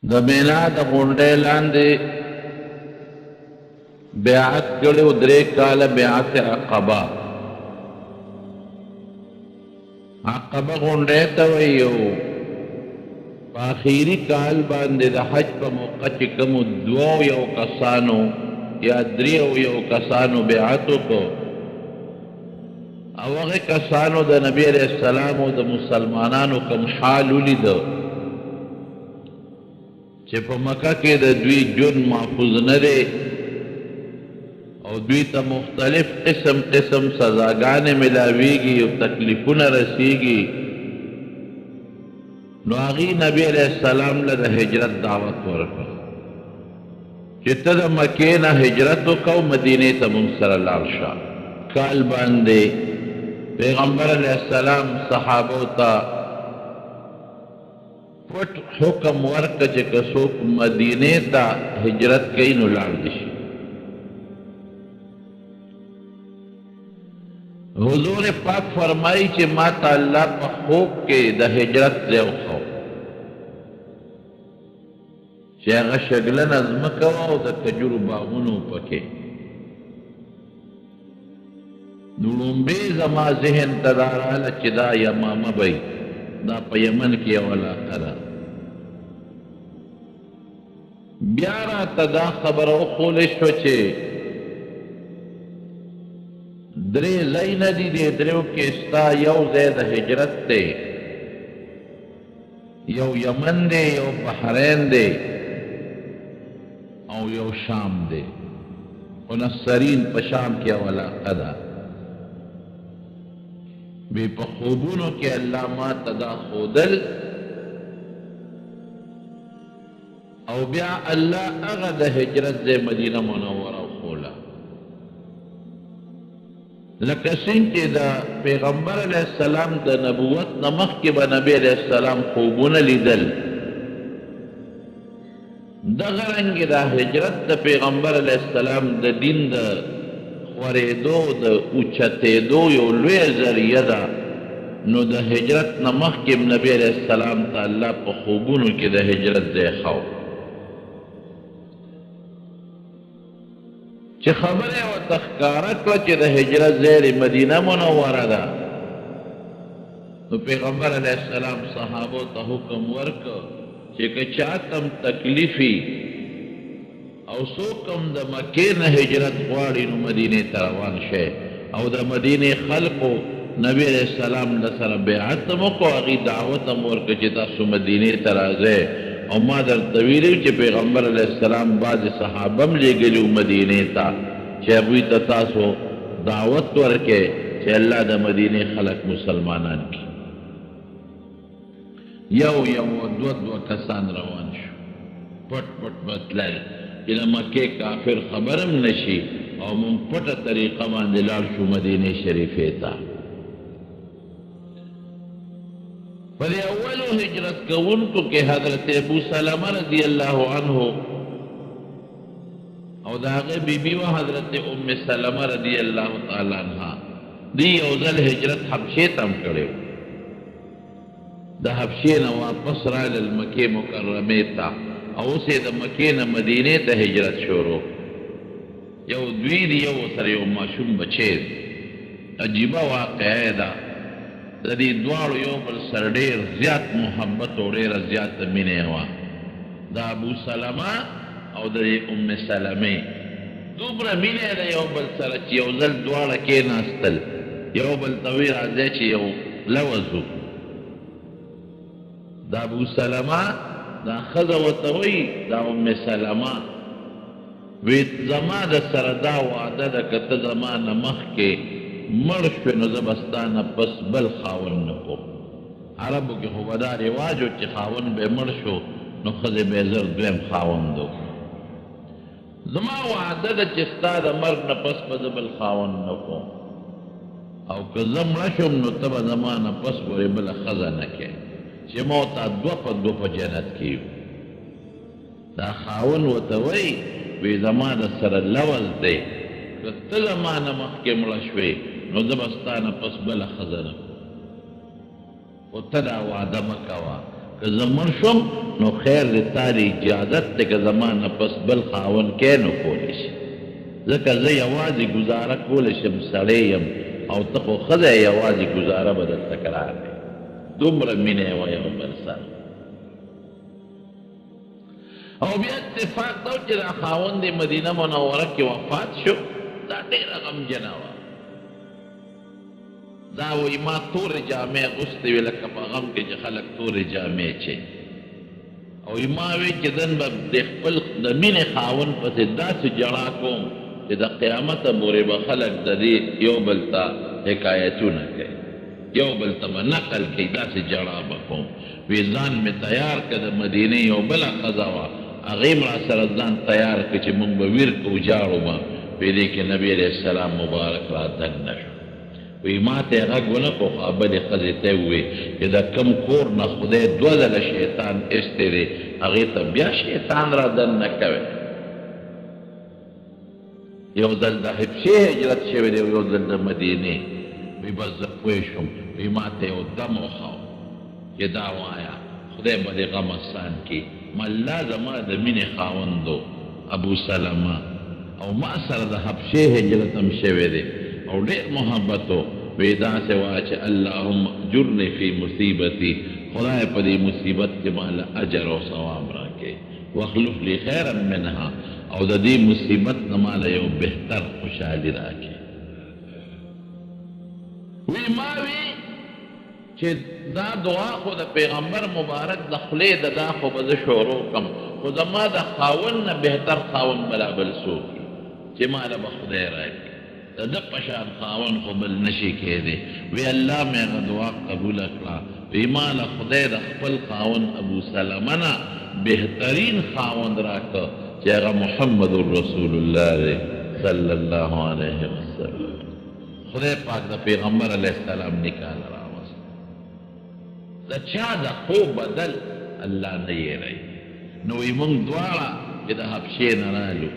د مینا د غونډې لاندې بیعت کړو 3 کاله بیعت عقبه. عقبه غونډې ته وایو. په آخري کال باندې د حج په موقع چې کوم 2 کسانو یا 3 کسانو بیعت وکړو، او هغه کسانو د نبی علیہ السلام او د مسلمانانو کوم حال ولیدو چې په مکه کې د دوی جون محفوظ نه دی او دوی ته مختلف قسم سزاګانې ملاویږي او تکلیفونه رسیږي، نو هغې نبی علیہ السلام له د هجرت دعوت ورکړ چې ته د مکې نه هجرت وکړه او مدینې ته موږ سره لاړ شه. کال باندې پیغمبر علیہ السلام صحابو ته پټ حکم ورکړه چې که څوک مدینې ته هجرت کوي نو لاړ دي شي. حضور پاک فرمایي چې ما ته الله په خوب کې د هجرت ځای وښود چې هغه شګلنه ځمکه وه او د کجورو باغونو پکې. نو لومبې زما ذهن ته دا راغله چې دا یمامه به دا په یمن کې یو علاقه ده. بیا راته دا خبره وښولې شوه چې 3 ځایونه دي، دې 3 کې ستا یو ځای د هجرت دی، یو یمن دی، یو بحرین دی او یو شام دی. خو نصرین په شام کې یو علاقه ده. وی په خوبونو کې الله ما ته دا ښودل او بیا الله هغه د هجرت ځای مدینه منوره وښوله. لکه څنګه چې د پیغمبر علیہ السلام د نبوت نه مخکې به نبی علیہ السلام خوبونه لیدل، دغه رنګې د هجرت د پیغمبر علیہ السلام د دین د خورېدو د اوچتېدو یو لویه ذریعه ده. نو د هجرت نه مخکې نبی علیہ السلام ته الله په خوبونو کې د هجرت ځای ښود چې خبره یې ورته ښکاره کړه چې د هجرت ځای مدینه منوره ده. نو پیغمبر علیہ السلام صحابو ته حکم ورکړ چې که چا کم تکلیفي او څوک هم د مکې نه هجرت غواړي نو مدینې ته روان شي. او د مدینې خلقو نبی علیہ السلام له سره بیعت هم وکړو، هغې دعوت هم ورکړه چې تاسو مدینې ته راځئ. او ما درته ویلي چې پیغمبر علیہ السلام بعضې صحابه هم لېږلي مدینې ته چې هغوی ته تاسو دعوت ورکړئ چې الله د مدینې خلق مسلمانان کړي. یو دوه کسان روان شو، پټ به تلل چې د مکې کافر خبر هم نشي او مونږ پټه طریقه باندې لاړ شو مدینې شریفې ته. په دې اولو هجرت کوونکو کې حضرت ابو سلمه رضی الله عنه او د هغې بیبي وه حضرت ام سلمه رضی الله تعالی عنها. دوی یو ځل هجرت حبشې ته هم کړی و. د حبشې نه واپس رالل مکې مکرمې ته او اوس یې د مکې نه مدینې ته هجرت شروع. یو دوی دي، یو سره یو ماشوم بچی. عجیبه واقعه ده. د دې دواړو یو بل سره ډېر زیات محبت او ډېره زیاته مینه وه. د ابو سلمه او د ام سلمې دومره مینه ده یو بل سره چې یو ځل دواړه کېناستل، یو بل ته وایي راځئ چې یو لوز وکړو. د ابو سلمه دا ښځه ورته وایي دا ام سلمه وی زما د سره دا وعده ده که ته زما نه مخکې مړ شوې نو زه به ستا نه پس بل خاوند نه کوم. عربو کې خو به دا رواج و چې خاوند به مړ شو نو ښځې به یې زر دویم خاوند وکړو. زما وعده ده چې ستا د مرګ نه پس به زه بل خاوند نه کوم، او که زه مړه شم نو ته به زما نه پس پورې بله ښځه نه کوې چې ما ورته 2 په جنت کې یو. دا خاوند ورته وایي وی زما د سره لوز دی، که ته زما نه مخکې مړه شوې نو زه به ستا نه پس بله ښځه نه کوم، خو ته دا وعده مه کوه که زه مړ شم نو خیر د تا د اجازت دی که زما نه پس بل خاوند کې نو کولی شي ځکه زه یوازې ګزاره کولی شم سړی یم او ته خو ښځه یې یوازې ګزاره به درته ګران دی دومره مینه یې وه یو بل سره او بیا اتفاق دا چې دا خاوند د مدینه منوره کې وفات شو دا ډېره غمجنه وه دا وایي ما تورې جامې اغوستې وې لکه په غم کې چې خلک تورې جامې چي او ما وی چې دن به د خپل د مینې خاوند پسې داسې ژړا کوم چې د قیامته پورې به خلک د دې یو بل ته حکایتونه کوي یو بل ته به نقل کوي داسې ژړا به کوم وی ځان مې تیار کړه د مدینې یو بله ښځه وه هغې م راسره ځان تیار کړه چې مونږ به ویر کوو ژاړو به په دې کې نبي علیه السلام مبارک را دننه شو وی ما ته یې غږ ونه کړو خو بلې ښځې ته یې وویې چې د کوم کور نه خدای دوه ځله شیطان ایستی دی هغې ته بیا شیطان را دننه کوی یو ځل د حبشې هجرت شوی دی یو ځل د مدینې وی بس زه پوه شوم وی ما ته یو دم وښاو چې دا وایه خدای به دې غم اسان کړي ملا زما د مینې خاوندو ابو سلمه او ما سره د حبشې هجرت هم شوی دی او ډېر محبت و وی داسې وایه چې اللهم اجرني فی مصیبتي خدای په دې مصیبت کې ماله اجر او ثواب راکړي واخلف لي خیرا منها او د دې مصیبت نه ماله یو بهتر خوشحالي راکړي وی ما وی چې دا دعا خو د پیغمبر مبارک د خولې د دا خو به زه شروع کړم خو زما د خاوند نه بهتر خاوند بلا بل څوک چې ماله به خدای راکړي د ده په شان خاوند خو بل نشي کېدی وی الله مې هغه دعا قبوله کړه وی ماله خدای د خپل خاوند ابو سلمه نه بهترین خاوند راکړه چې هغه محمد رسول الله دی صلی الله علیه وسلم خدای پاک د پیغمبر علیه السلام نکاح راوست د چا د خوب بدل الله نه یېروي نو وی موږ دواړه چې د حبشې نه رالو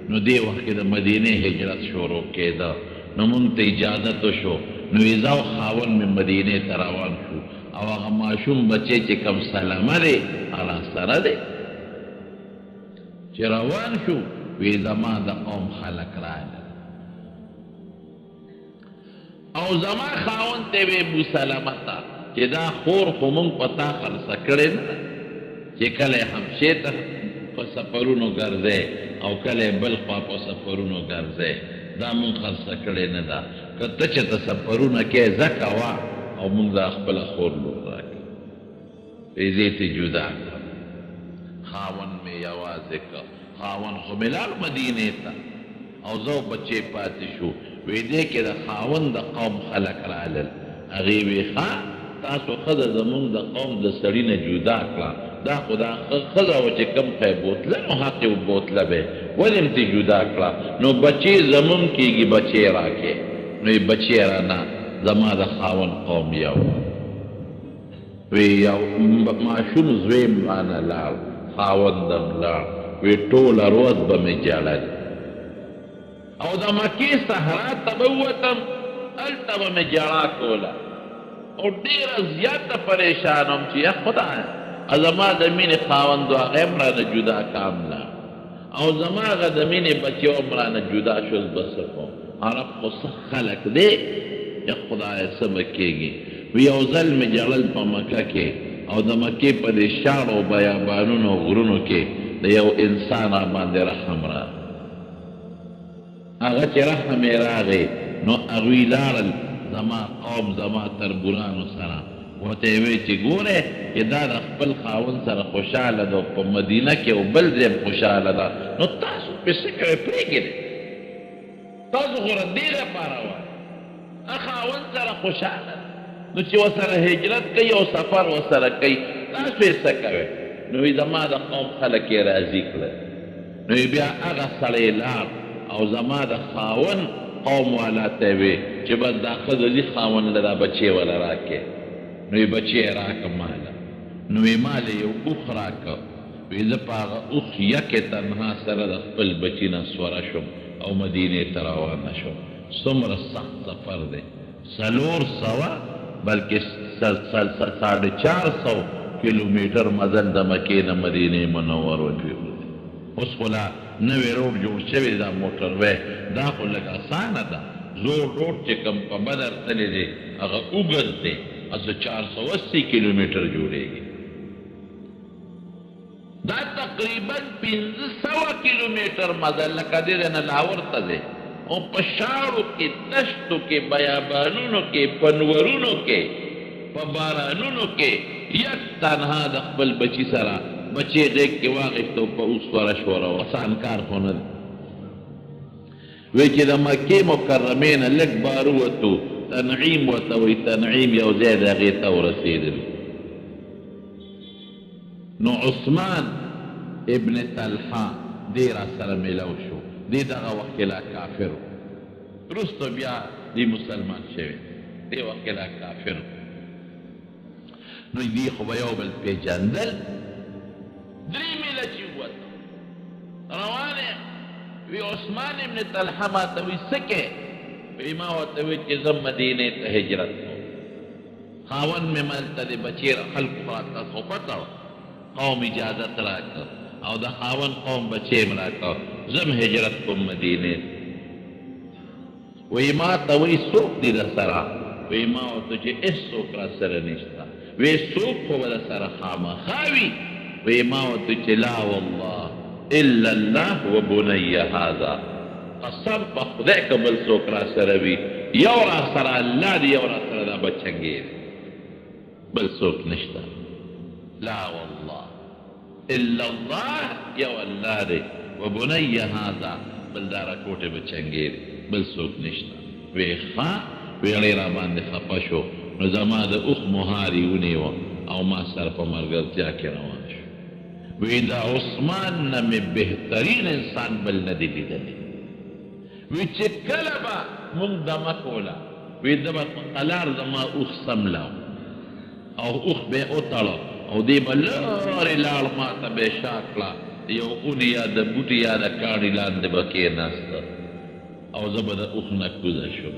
نو دې وخت کې د مدینې هجرت شروع کېده نو موږ ته اجازت وشو نو وی زه او خاوند مې مدینې ته روان شو او هغه ماشوم بچی چې کوم سلمه دی هغه سره دی چې روان شو وی زما د قوم خلک راغلل او زما خاوند ته وی ابو سلمه ته چې دا خور خو موږ په تا خرڅه کړې نه ده چې کله حبشې ته په سفرونو ګرځې او کله بل خوا په سفرونو ګرځې دا موږ خرڅه کړې نه ده که ته چې ته سفرونه کې زه کوه او موږ دا خپله خور لور راکړه پیسې ته جدا کړه خاوند مې یوازې کړه خاوند خو مې لاړ مدینې ته او زه بچې پاتې شو وی دې کې د خاوند د قوم خلک رالل هغې وی ښه تاسو ښځه زمونږ د قوم د سړي نه جدا کړه دا خو دا ښځه وه چې کوم ښی بوتله نو حق یې بوتله به ولې م ترې جدا کړه نو بچې زمونږ کېږي بچې راکې نو یې بچې رانه زما د خاوند قوم یو وی یو ماشوم زوی م رانه لاړ خاوندم لاړ وی ټوله ورځ به مې ژړل او د مکې صحرا ته به ووتم هلته به مې ژړا کوله او ډېره زیاته پریشان وم چې یا خدایه زما د مینې خاوند و هغه هم رانه جدا کام نه او زما هغه د مینې بچې هم رانه جدا شول به څه کوم عرب خو څه خلک دی یا خدایه څه به کېږي وی یو ځل مې ژړل په مکه کې او د مکې په دې شاړو بیابانونو غرونو کې د یو انسان را باندې رحم راغی هغه چې رحم یې راغی نو هغوی لاړل زما قوم زما تربورانو سره ورته یې ویل چې ګورې چې دا د خپل خاوند سره خوشحاله ده په مدینه کې او بل ځای خوشحاله ده نو تاسو پې څه کوئ پرېږدئ تاسو خو دې لپاره وایي خاوند سره خوشحاله ده نو چې ورسره هجرت کوي او سفر ورسره کوي تاسو یې څه کوئ نو وی زما د قوم خلک یې راضي کړل نو بیا هغه سړی لاړ او زما د خاوند قوم والا ته وی چې بس دا ښځه دي خاوند له دا بچې وله راکې نو یې بچې یې راکړه ماله نو یې ماله یو اوښ راکړه وی زه په هغه اوښ یکې تنها سره د خپل بچي نه سوره شوم او مدینې ته روانه شوم څومره سخت سفر دی 400 بلکې 450 کیلومیټر مزل د مکې نه مدینې منورې پرېوځي. اوس خو لا نوی روډ جوړ شوی دا موټر وی دا خو لږ اسانه ده. زوړ روډ چې کوم په بدر تللی دی هغه اوږد دی، هسه 480 کیلومیټر جوړېږي. دا تقریبا 500 کیلومیټر مزل لکه دې نه لاور ته دی، او په شاړو کې، دشتو کې، بیابانونو کې، پنورونو کې، په بارانونو کې یک تنها د خپل بچي سره بچی غیږ کې واخیست او په اوس ورشوره اسان کار خو نه دی. وی چې د مکې مکرمې نه لږ بار ووتو، تنعیم ورته وایي، تنعیم یو ځای د هغې ته ورسېدلو. نو عثمان ابن طلحه دې را سره میلاو شو. دې دغه وخت کې لا کافر و، وروسته بیا دې مسلمان شوی، دې وخت کې لا کافر و. نو دې خو به یو بل پېژندل. 3 میله چې ووته روان یم، وی عثمان ابن طلحه ما ته وی څه کې؟ وی ما ورته وی چې زه مدینې ته هجرت کوم. خاوند مې ملته د بچی خلکو راته خو پته وه، قوم اجازت راکړه او د خاوند قوم بچی م راکړه، زه م هجرت کوم مدینې. وی ما ته وی څوک دي در سره؟ وی ما ورته چې هېڅوک را سره نشته. وی څوک خو به در سره خامخا وي؟ وی ما ورته چې لا والله الا الله و بني هذا، قسم په خدای که بل څوک را سره وي، یو را سره الله دی، یو را سره دا بچنګې دی، بل څوک نشته. لا والله الا الله یو الله دی، و بني هذا بل دا راکوټې بچنګې دی، بل څوک نشته. وی ښه، ویړی را باندې خفه شو. نو زما د اوښ مهار یې ونیوه او ما سره په ملګرتیا کې روان شو. وی دا عثمان نه مې بهترین انسان بل نه دی لیدلی. وی چې کله به مونږ دمه کوله، وی ده به په قلار زما اوښ سملاو او اوښ به یې وتړه او دې به لارې لاړ، ما ته به یې شا کړه، یو اونې یا د بوټي یا د کاڼي لاندې به کېناسته او زه به د اوښ نه کوزه شم.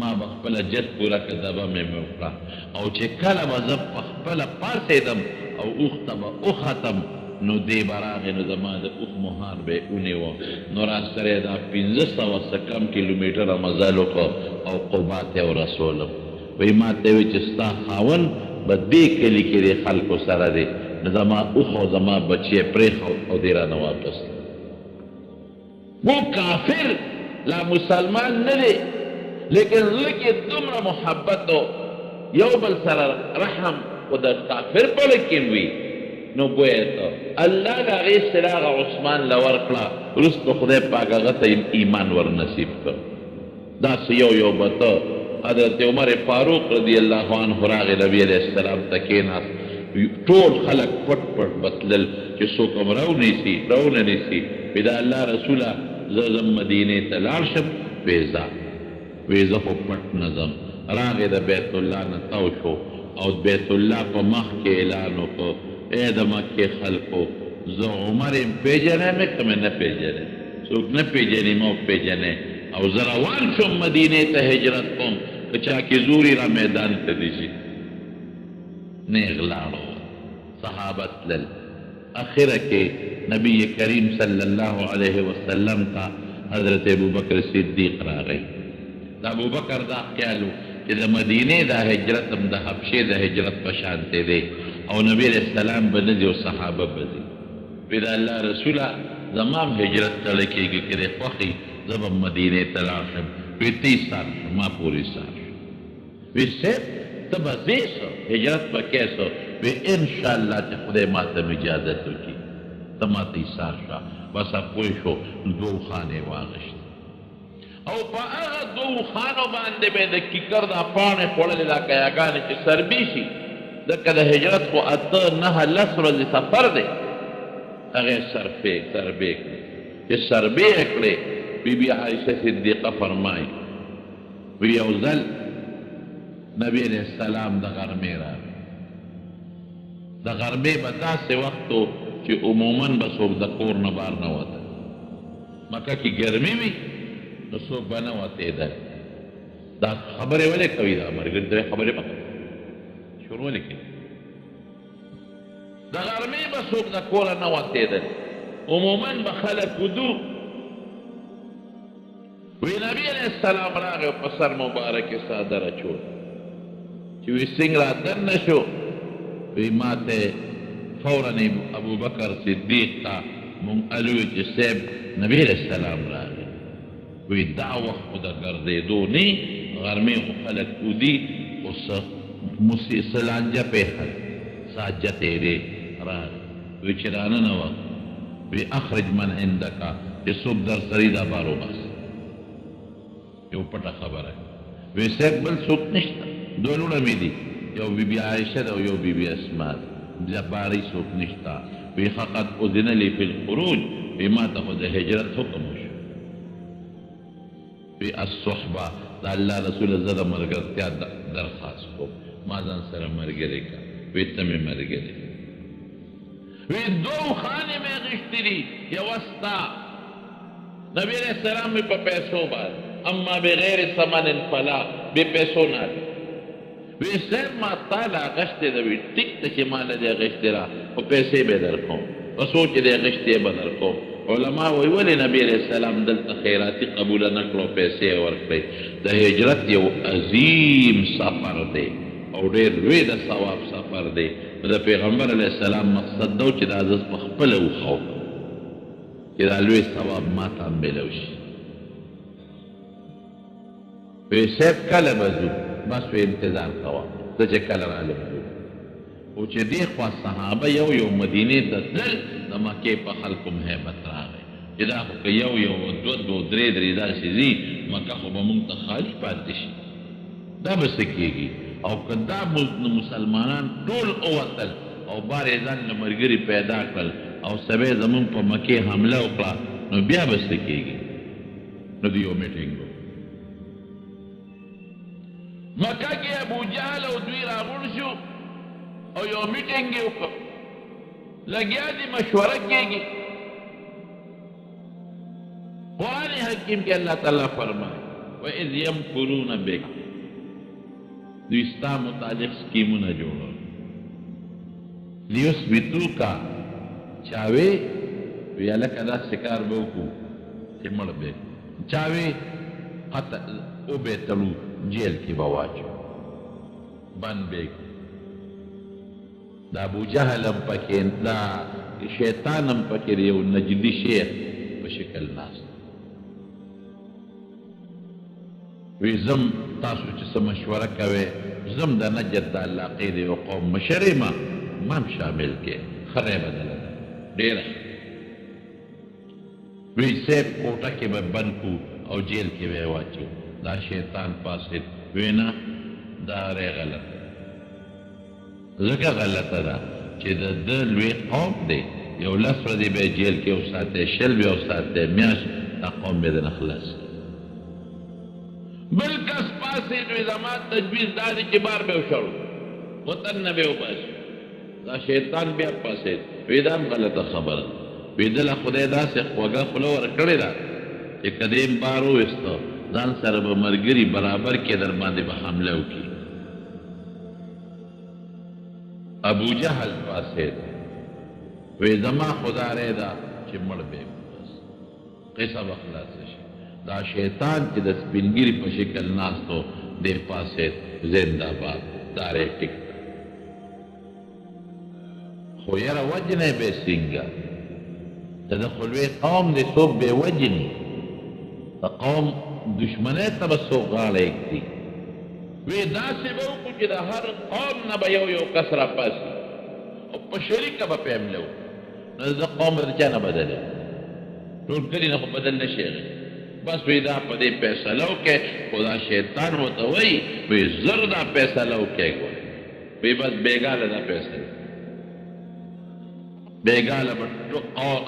ما به خپله جد پوره که دبه مې وکړه، او چې کله به زه په خپله پاڅېدم او اوښ ته به وختم، نو دې به راغې، نو زما د اوښ مهار به یې ونیوه، نو را سره یې دا 500 څه کم کیلومیټره مزل وکړه او قبا ته یې ورسولم. وایي ما ته یې وایي چې ستا خاوند به دې کلي کې د خلکو سره دی، نو زما اوښ او زما بچی یې پرېښود او دې رانه واپس. وہ کافر لا مسلمان نه دی، لیکن زړه کې دومره محبت و، یو بل سره رحم خو د کافر په زړه کې وي. نو ګویا ته الله د هغې سره هغه عثمان له ورکړه، وروسته خدای پاک هغه ته ایمان ور نصیب کړ. داسې یو به ته حضرت عمر فاروق رضی الله عنه راغی، نبي علیه السلام ته کېناست، ټول خلک پټ پټ بتلل چې څوک هم راونه نیسي. وی د الله رسوله زه ځم مدینې ته لاړ شم. وی ځه، وی زه خو پټ نه ځم. راغې د بیت الله نه تاو شو او بیت الله په مخ کې اعلان وکړ، ای د مکې خلکو، زه عمر یم پېژنې مې که مې نه پېژنې؟ څوک نه پېژنې ما پېژنې. او زه روان شم مدینې ته هجرت کوم، که چا کې زوري را میدان ته دي شي. نیغ لاړو، صحابه تلل. اخره کې نبی کریم صلی الله علیه وسلم ته حضرت ابوبکر صدیق راغی. د ابوبکر دا خیال و چې د مدینې دا هجرت هم د حبشې د هجرت په شانتې دی، او نبی علیه السلام به نه ځي او صحابه به ځي. وی د الله رسوله زما هم هجرت تړی کېږي، که دې خوښ وي زه به مدینې ته لاړ شم. وی ته یې سار شو، ما پورې سار شو. وی صاحب ته به ځې څه هجرت به کې څه؟ وی انشاءالله چې خدای ما ته اجازت وکړي ته ما ته یې سار شه. بس پوه شو، 2 خانې واغېشت او په هغه 2 خانو باندې به د کیکر دا پاڼې خوړلې، دا کیاګانې چې سربي شي، ځکه د هجرت خو 8 9 10 ورځې سفر دی. هغې سربې کړې، چې سربې یې کړې، بی بی عایشه صدیقه فرمایي، وی یو ځل نبی علیه السلام د غرمې راغی. د غرمې به داسې وخت و چې عموماً به څوک د کور نه بار نه وته. مکه کې ګرمي وي نو څوک به نه وتېدل. دا خبرې ولې کوي؟ دا ملګري درې خبرې به شروع ولې کوي؟ د غرمې به څوک د کوره نه وتېدل عموما به خلک ودو وی نبی علیہ السلام راغی په سر مبارک صادره چول چې وی څنګه را دننه شو وی ما ته فورا ابو بکر صدیق ته مونږ الوی چې صاحب نبی علیہ السلام راغی وی دا وخت خو د ګرځېدو نه غرمې خو خلک ودي اوس سلانجه پېښل ساجه تېرې راغی وی چې راننه وه وی اخرج من عندکا چې څوک در سرې دا بار وباس یو پټه خبره وی صاحب بل څوک نشته دوه لوڼه مې دي یو بیبي عایشه ده او یو بیبي اسما ده بارې څوک نشته وی فقط اذن لي في الخروج وی ما ته خو د هجرت حکم وشو وی الصحبه د الله رسول زه د ملګرتیا درخواست کوم ما ځان سره ملګری کا وی ته مې ملګری وی دو خانې مې غشتې دي یوه ستا نبی علیہ السلام مې په پیسو باندې اما بغیر ثمن فلا بې پیسو نه وی صاحب ما تا لا غشتې ده وی ټیک ته چې ما نه دی غشتې را خو پیسې به در کوم په څو چې دی غشتې به در کوم علما وی ولې نبی علیہ السلام دلته خیراتي قبوله نه کړو پیسې ورکړئ د هجرت یو عظیم سفر دی او ډېر لوی د ثواب سفر دی د پیغمبر علیہ السلام مقصد دو چې دا زه پخپله وښو چې دا لوی ثواب ما ته هم میلو شي وی صاحب کله به ځو بس وی انتظار کوه زه چې کله رالم ځو او چې دې خوا صحابه یو مدینې ته تلل د مکې په خلکو م هیبت راغی چې دا خو که یو دوه درې داسې ځي مکه خو به مونږ ته خالي پاتې شي دا به څه کېږي او که دا مسلمانان ټول ووتل او بار یې ځان له ملګري پیدا کړل او سبی زمونږ په مکې حمله وکړه نو بیا به څه کېږي نو د یو میټینګ مکه کې ابو جهل او دوی راغونډ شو او یو میټینګ یې وکړ لګیا دي مشوره کېږي قرآن حکیم کې الله تعالی فرمایي وَإِذْ يَمْكُرُونَ بِكَ دوی ستا متعلق سکیمونه جوړول لیثبتوکا چاوی وی هلکه داسې کار به وکړو چې مړ به چاوی او به تړو جیل کې به واچو بند به دا ابو جهل هم پکې دا شیطان هم پکې یو نجدي شیخ په شکل ناست وی زم تاسو چې څه مشوره کوئ زم د نجد د علاقې د یو قوم مشر یم ما هم شامل کې خره بدله ده ډېره وی صاحب کوټه کې به بند کړو او جیل کې به یې واچو دا شیطان پاسید وی نه دا رې غلطه ځکه غلطه ده چې د ده لوی قوم دی یو لس ورځې به یې جیل کې وساتې شل به یې وساتې میاشت دا قوم به یې دنه خلاص کړي بل کس پاسید وی زما تجویز دا دی چې بار به وشړو وطن نه به وباسي دا شیطان بیا پاسید وی دا هم غلطه خبره وی دله خدای داسې خوږه خوله ورکړې ده چې که دې بار وویسته ځان سره به ملګري برابر کې در باندې به حمله وکړي ابو جهل پاسید وی زما خدا رې ده چې مړ به یم بس قصه به خلاصه شي دا شیطان چې د سپینګیري په شکل ناستو دې پاسید زنده باد دا رې ټیک خو یاره وجنی به څنګه ته د خلوی قوم دې څوک به وجني د قوم دشمنۍ ته به څوک غاړه ایږدي وی داسې به وکړو چې د هر قوم نه به یو کس راپاسي او په شریکه به په حمله وکړو نو د قوم د چا نه بدلې ټول کلي نه خو بدل نه شي بس وی دا په دې فیصله وکړې خو دا شیطان ورته وایي وی زر دا فیصله وکړې ګوره وی بس بېګاله دا فیصله بېګاله به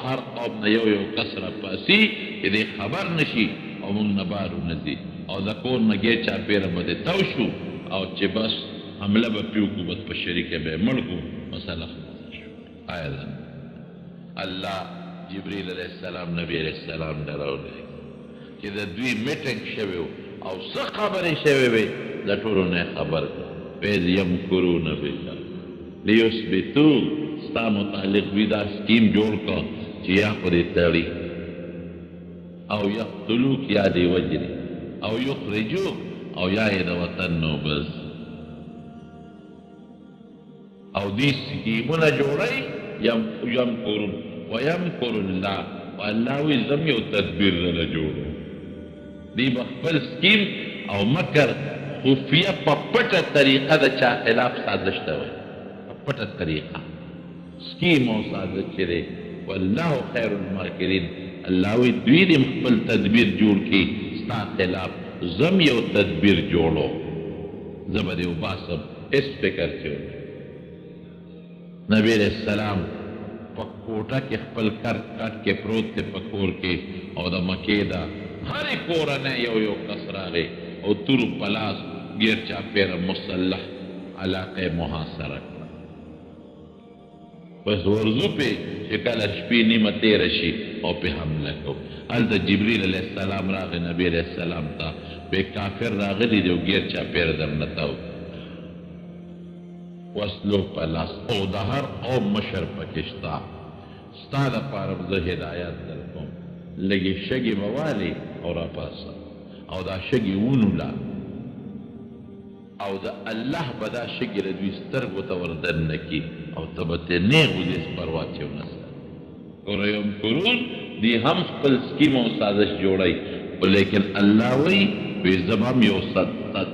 هر قوم نه یو کس راپاسي چې دې خبر نه شي او مونږ نه بار ونځي او د کور نه ګیر چاپېره به دې تو شو او چې بس حمله به پرې وکړو بس په شریکه به یې مړ کړو مسله خلاصه شو آیا ده الله جبریل علیه السلام نبی علیه السلام ته راولېږي چې د دوی میټینګ شوی و او څه خبرې شوې وې د ټولو نه یې خبر کړه وإذ یمکرون بک لیثبتوک ستا متعلق وی دا سکیم جوړ کړ چې یا خو دې تړي او یقتلوک یا دې وجري او یخرجوک او یا یې د وطن نو بس او دې سکیمونه جوړئ یمکرون ویمکر الله والله وی زم یو تدبیر نه جوړو دی بخپل سکیم او مکر خفیه په پټه طریقه د چا خلاف سازش ته وایي په پټه طریقه سکیم او سازش چې دی والله خیر الماکرین الله وی دوی دې خپل تدبیر جوړ کړي ستا خلاف زم یو تدبیر جوړو زه به دې وباسم هېڅ فکر چې نبی علیہ السلام په کوټه کې خپل کټ کې پروت دی په کور کې او د مکې دا هرې کورنۍ یو کس راغی او تور په لاس ګیر چاپېره مسلح علاقه یې محاصره کړه بس ورځو پې چې کله شپې نیمه تېره شي او پې حمله کوو هلته جبریل علیه السلام راغی نبی علیه السلام ته پې کافر راغلی دی او ګیر چاپېره درنه تاو وسلو په لاس او د هر قوم مشر پکې شته ستا دپاره به زه هدایت در کوم لږې شګې به والې او راپاسه او دا شګې ونوله او د الله به دا شګې له دوی سترګو ته وردننه کي او ته به ترې نیغ ودې پروا چې ونه سره ګوره یمکرون دی هم خپل سکیم او سازش جوړی لیکن الله وایي وی زه به هم یو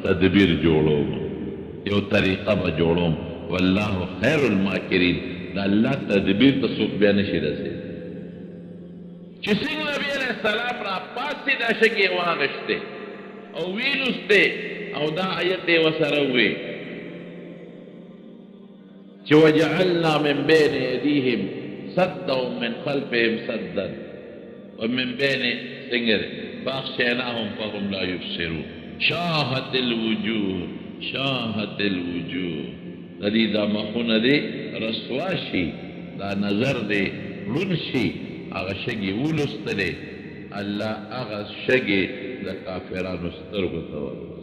تدبیر جوړوم یو طریقه به جوړوم والله خیر الماکرین دا الله تدبیر ته څوک بیا نشي رسېدی چې څنګه نبي علیه السلام را پاسې دا شګې واغېستې او ویې لوستې او دا آیت یې ورسره ووې چې وجعلنا من بین ایدیهم سدا ومن خلفهم سدا ومن بین څنګه فاغشیناهم فهم لا یبصرون شاهت الوجوه شاهت الوجوه د دې دا مخونه دی رسوا شي دا نظر دی ړوند شي هغه شګې ولوستلې الله هغه شګې د کافرانو سترګو ته ورسوي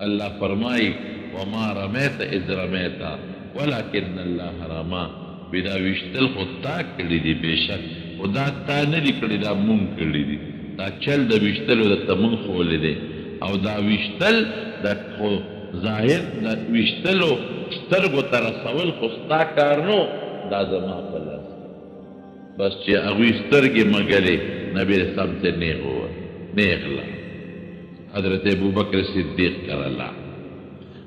الله فرمایي وما رمیت اذ رمیت ولکن الله رما بدا ویشتل خو تا کړي دي بېشک خو دا تا نه دي کړي دا مونږ کړي دي دا چل د ویشتلو درته مونږ ښوولی دی او دا ویشتل د خو ظاهر د ویشتلو سترګو ته رسول خو ستا کار نو دا زما په لاس بس چې هغوی سترګې مګلې نبي اسلام ته نیغ ووت نیغ لا حضرت ابوبکر صدیق کرلا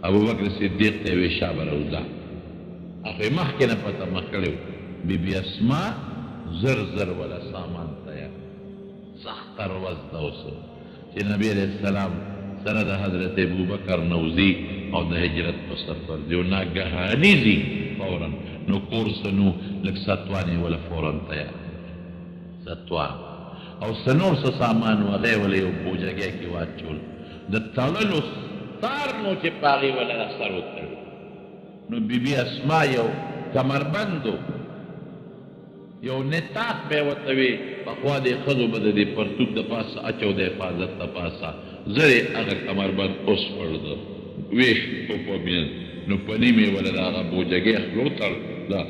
ابوبکر صدیق ته وی شابه روزه هغې مخکې نه پته مخ کړی و بی بی اسما زر زر ولا سامان تیار سخته ورځ ده اوس چې نبي علیه السلام سره د حضرت ابوبکر نوزي او د هجرت په سفر دی او ناګهاني ځي فورا نو کور څه نو لږ ستوان یې وله فورا تیار ستوان او څه نور څه سامان و هغه یې وله یو بوجګۍ کې واچول د تړلو تار نو چې په هغې وله سر وتړي نو بیبي اسما یو کمربندو یو نطاق به یې ورته وي پخوا دې ښځو به د دې پرتوګ د پاسه اچو د حفاظت د پاسه زه یې هغه کمربند اوس پړده ویش په مین نو په نیمې وله د هغه بوجګۍ خولو تړله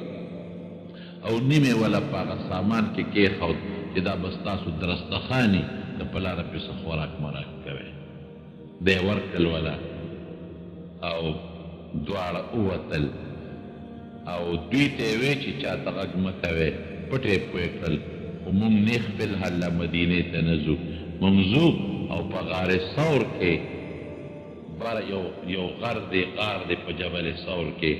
او نیمې وله په هغه سامان کې کېښود چې دا به ستاسو درستخاني که په لاره پې څه خوراک مراک کوئ دی ورکړل وله او دواړه ووتل او دوی ته یې وی چې چاته غږ مه کوئ پټ یې پوه کړل خو مونږ نیغ فلحال مدینې ته نه ځو مونږ ځو او په غار ثور کې یو غر دی غار دی په جبل ثور کې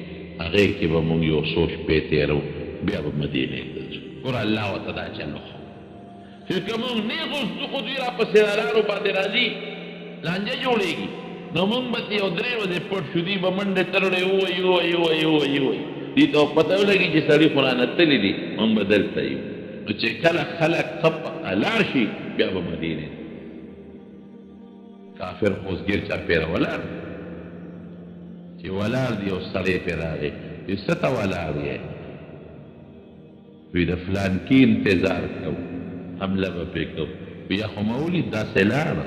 هغې کې به مونږ یو څو شپې تېرو بیا به مدینې ته ځو ګوره الله ورته دا چل وښود چې که مونږ نیغ اوس ځو خو دوی را پسې لارو باندې راځي لانجه جوړېږي نو مونږ به یو درې ورځې پټ شو دوی به منډې ترړې ووایي دې ته پته ولګي چې سړي خو رانتلي دي مونږ به دلته یو نو چې کله خلک لاړ شي بیا به مدینې کافر خو اوس ګیر چاپېره ولاړ چې ولاړ دي یو سړی پرې راغی چې څه ته ولاړ یې وی د فلان کې انتظار کوو حمله به پرې کوو بیا خو ما ولید داسې لاړه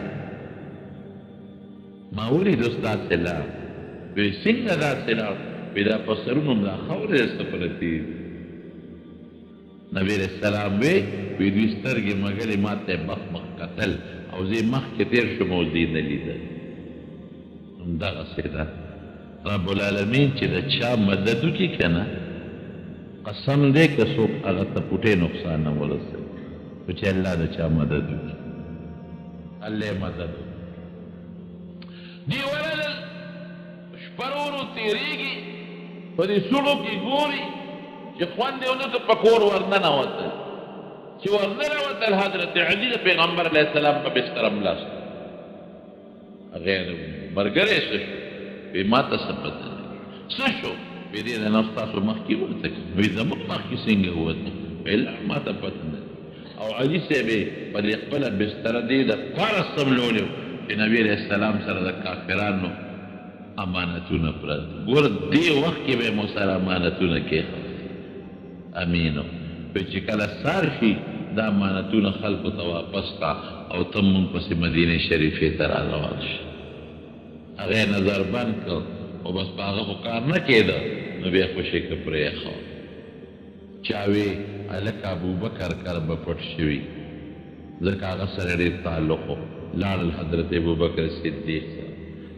ما ولید اوس داسې لاړ وی څنګه داسې لاړ پیدا پسرونو دا خورې سپرتی نبی علیہ السلام وی دوی سترګې مګلې ما ته مخ مخ کتل او زه مخکې تېر شوم او دې نه لیدل همدغسې ده رب العالمین چې د چا مدد وکړي که نه قسم دی که څوک هغه ته پوټې نقصان نه ورسوي خو چې الله د چا مدد وکړي الله یې مدد وکړي دی ورلل شپه ورو تېرېږي په دې سوړو کې ګوري چې خوند یې ونه ته په کور ورننوتل چې ورننوتل حضرت علي د پیغمبر علیه السلام په بستره ملاست هغې ملګری څه شو وی ما ته څه پته نه څه شو وی دې نه ستاسو مخکې ورته وی زموږ مخکې څنګه ووته وی لا ما ته پته نه او علي صاحب یې په دې خپله بستره دې دپاره سملولی و چې نبي علیه السلام سره د کافرانو امانتونه پرته ګوره دې وخت کې به یې مو سره امانتونه کېښول امینو په چې کله سار شي دا امانتونه خلکو ته واپس کا او ته مونږ پسې مدینې شریفې ته را روان شي هغه یې نظر بند کړ او بس په هغه خو کار نه کېده نو بیا خوشې که پرېښود چا وی هلکه ابوبکر کر به پټ شوي ځکه هغه سره ډېر تعلق و لاړل حضرت ابوبکر صدیق سره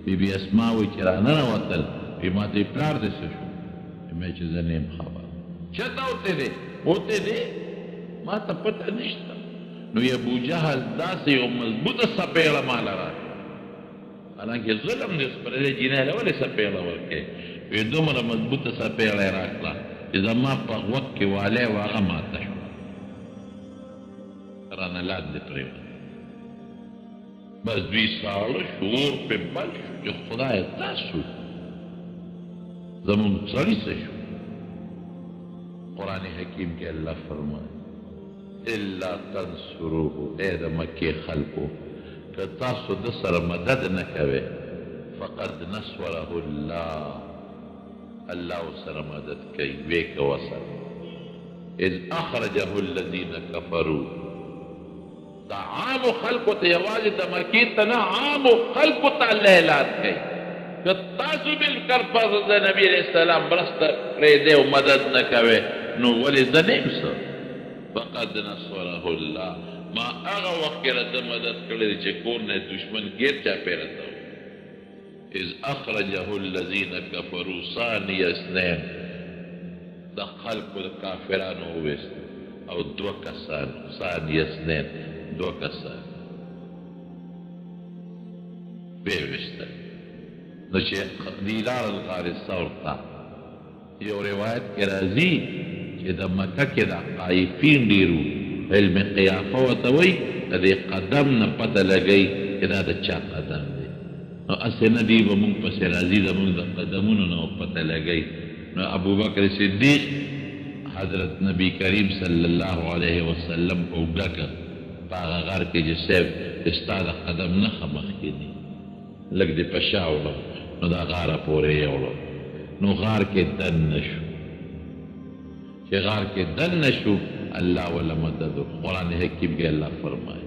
بی بی اسما وی چې را ننوتل وی ما ته یې پلار دې څه شو مې چې زه نه یم خبر چته ہوتے دے ما ته پته نشته نو ی ابو جهل داسې یو مضبوطه سپېړه ماله راکړه حالانکې ظلم دی اوس پر دې جینۍ له ولې سپېړه ورکوې وی دومره مضبوطه سپېړه یې راکړه چې زما په غوږ کې والی و هغه ماته شوه رانه لاندې پرېوته بس دوی ساړه شور پې بل شو چې خدایه تاسو زمونږ سړي څه شو قرآن حکیم کے اللہ فرمائے الا تنصروه اے دا مکی خلقو کہ تاسو د سره مدد نہ کوے فقد نصره اللہ اللہ سره مدد کئی ویک وسر اذ اخرجه الذین کفروا دا عام خلقو ته یوازې د مکی ته نه عام خلقو ته اللہ اعلان کئی کہ تاسو بالکل پس د نبی علیہ السلام برسته پرېږدئ او مدد نه کوئ نو ولې زه نه یم څه فقد نصره الله ما هغه وخت کې راته مدد کړی دی چې کور نه دشمن ګیر چاپېره ته اذ اخرجه الذین کفروا ثانی اثنین د خلکو د کافرانو وویست او دوه کسان ثانی اثنین دوه کسان ویې ویشتل نو چې دی لاړل غار ثور ته یو روایت کې راځي چې د مکه کې د قایفین ډېرو علم قیافه ورته وایي د دې قدم نه پته لګئ چې دا د چا قدم دی نو هسې نه دی به مونږ پسې راځي زمونږ د قدمونو نه پته لګئ نو ابوبکر صدیق حضرت نبی کریم صلی الله علیه وسلم په اوږده کړ په هغه غار کې چې صاحب چې ستا د قدم نښه مخکې دي لږ دې په شا وړم نو دا غاره پورې یې وړم نو غار کې دن نشو چې غار کې دن نشو الله ولا مدد قرآن حکیم کې الله فرمائے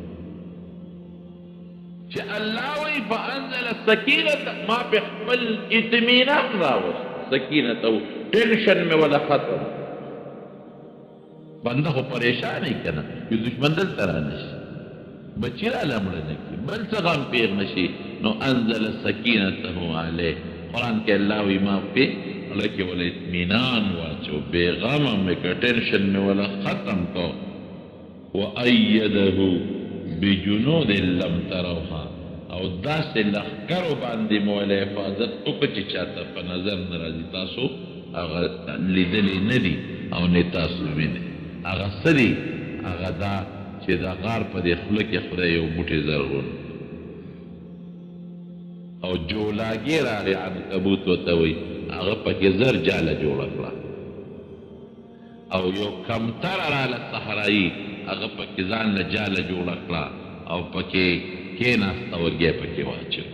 چې الله وی فانزل السکینة ما په خپل اطمینان راوست سکینت او ټینشن مې ولا ختم بنده خو پریشان ای کنه یو دشمن دلته رانشي بچی را لمړه نه کي بل څه غم پېغ نشي نو انزل سکینته علیه قرآن کې الله وی ما په لکه ولا اطمینان واچو بے غم میں کا ٹینشن میں ولا ختم کو وَأَيَّدَهُ بِجُنُودٍ لَمْ تَرَوْهَا او داس لخکرو باندې مولا حفاظت وکړي چاته په نظر ناراضي تاسو هغه لیدلې نه دي او نه تاسو وینئ هغه سړي هغه دا چې دا غار په دې خوله کې خدای یو بوټی زرغون او جولاګي راغی عنکبوت ورته وایي هغه پکې زر جاله جوړه کړه او یو کمتره راله صحرایي هغه پکې ځان له جاله جوړه کړه او پکې کېناسته وږی پکې واچو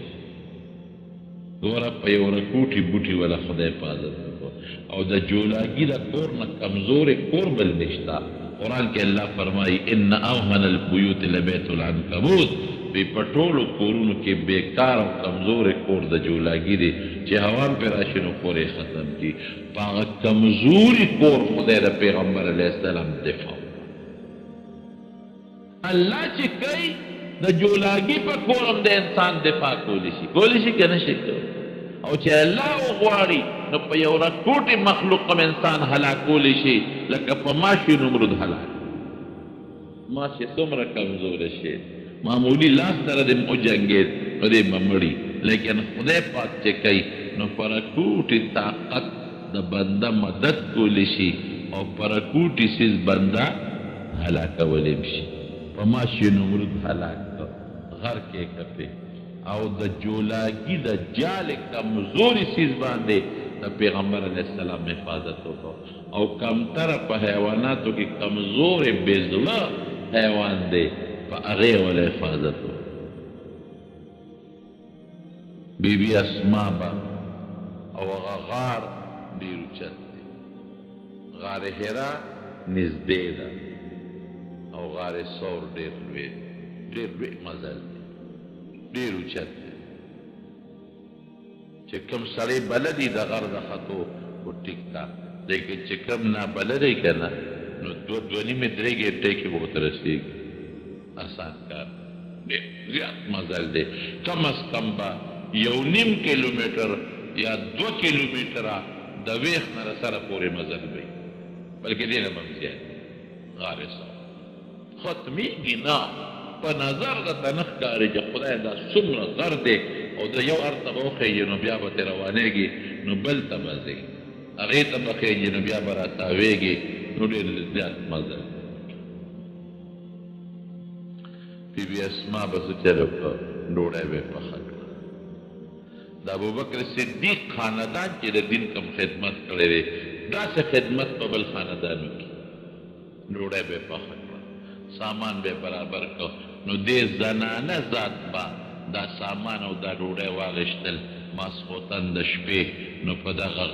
ګوره په یو رکوټي بوټي ولا خدای حفاظت وکړو او د جولاګي د کور نه کمزورې کور بل نشته قرآن کې الله فرمایي ان اوهن البیوت لبیت العنکبوت وی په ټولو کورونو کې بیکار او کمزورې کور د جولاګي دی چې هوا پې راشي نو کور یې ختم کړي په هغه کمزوري کور خدای د پیغمبر علیه السلام دفاع الله چې کوي د جولاګي په کور هم د انسان دفاع کولی شي که نه شي کولی او چې الله وغواړي نو په یو رکوټې مخلوق هم انسان هلاکولی شي لکه په ماشي نمرود هلاک ماشي څومره کمزوره شي معمولی لاس سره دې وجنګېد نو دې به مړي لیکن خدای پاک چې کوي نو په رکوټې طاقت د بنده مدد کولی شي او په رکوټې سیز بنده هلاکولی هم شي په ماشي نمرود هلاک کړ غر کې کپې او د جولاګي د جال کمزوري سیز باندې د پیغمبر علیه السلام حفاظت وکړو او کمتره په حیواناتو کې کمزورې بېزړه حیوان دی په هغې وله حفاظت وکړو بی بی اسما به او هغه غار ډېر اوچت دی غار حرا نږدې ده او غار ثور ډېر لوی مزل دی ډېر اوچت دی چې کوم سړی بلدي د غر د خطو خو ټیک ده لیکن چې کوم نابلدی که نه نو دوه نیمې درې ګنټې کې به ورته رسېږي اسان کار ډېر زیات مزل دی کم از کم به 1.5 کیلومیټر یا 2 کیلومیټره د ویښ نه سره پورې مزل وي بلکې دې نه به هم زیات غار ثور ختمېږي نه په نظر درته نه ښکاري چې خدای دا څومره غر دی او د یو ار ته به وخېږي نو بیا به ترې روانېږي نو بل ته به ځي هغې ته به خېږي نو بیا به راتاوېږي نو ډېر زیات مزل بی بی اسما به څه چل وکړه ډوډۍ به یې پخه کړه د ابوبکر صدیق خاندان چې د دین کوم خدمت کړی دی داسې خدمت په بل خاندانو کې ډوډۍ به یې پخه کړه سامان به یې برابر کړ نو دې زنانه ذات به دا سامان او دا ډوډۍ واغېشتل ماسخوتن د شپې نو په دغه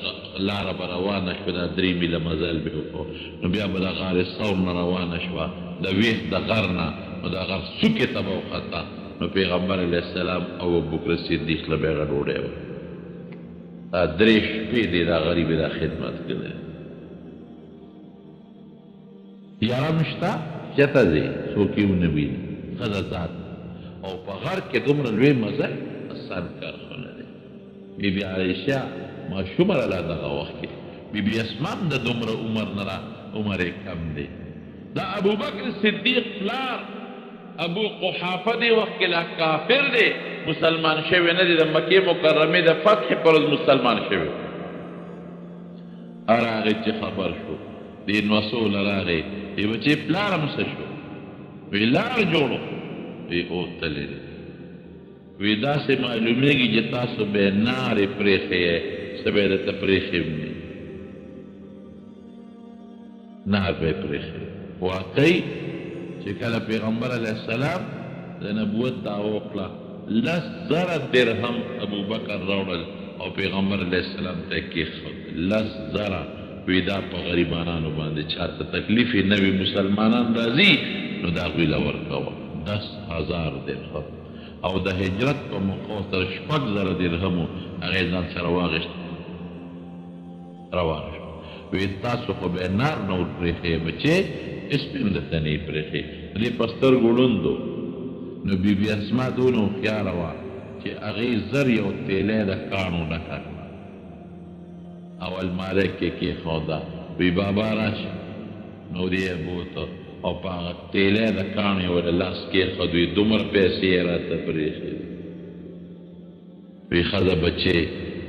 لاره به روانه شوه دا 3 میله مزل به وکړو نو بیا به د غار ثور نه روانه شوه د ویښ د غر نه نو د غر څوکې ته به وخته نو پیغمبر علیه السلام او ابوبکر صدیق له به هغه ډوډۍ وه دا 3 شپې دی دا غریبې دا خدمت کړی یاره هم شته چېرته ځې څوک یې ونه ویني ښځه ذات او په غر کې دومره لوی مزل اسان کار خو نه دی بی بی عایشه ماشومه راله دغه وخت کې بی بی اسما هم د دومره عمر نه را عمر یې کم دی دا ابوبکر صدیق پلار ابو قحافه دی وخت کې لا کافر دی مسلمان شوی نه دی د مکې مکرمې د فتح پر مسلمان شوی راغی چې خبر شو دې نوسو له راغی ای بچې پلار هم څه شو وی لار جوړو وی او تللی دی وی داسې معلومیږي چې تاسو به نارې پرېښې یې څه به یې درته پرېښې هم نه نار به یې پرېښې واقعي چې کله پیغمبر علیه السلام د نبوت دعوه وکړه 10,000 درهم ابوبکر راوړل او پیغمبر علیه السلام ته یې کېښود 10,000 وی دا په غریبانانو باندې چاته تکلیف یې نه وي مسلمانان راځي نو د هغوی له ورکوه 10,000 درهم او د هجرت په موقعو سره 6,000 درهمو هغې ځان سره واغېشت روان شو وی تاسو خو به یې نار نه ورپرېښې بچې هېڅ به هم درته نه یې پرېښې دې په سترګو ړوند نو بی بی اسما دونه هوښیاره وه چې هغې زر یو تیلی د کاڼو ډکه کړه او الماره کې کېښوده وی بابا راشه نو دې یې بوته او په هغه تیلی د کاڼو یې ورله لاس کېښود وی دومره پیسې یې راته پرېښې وی ښځه بچې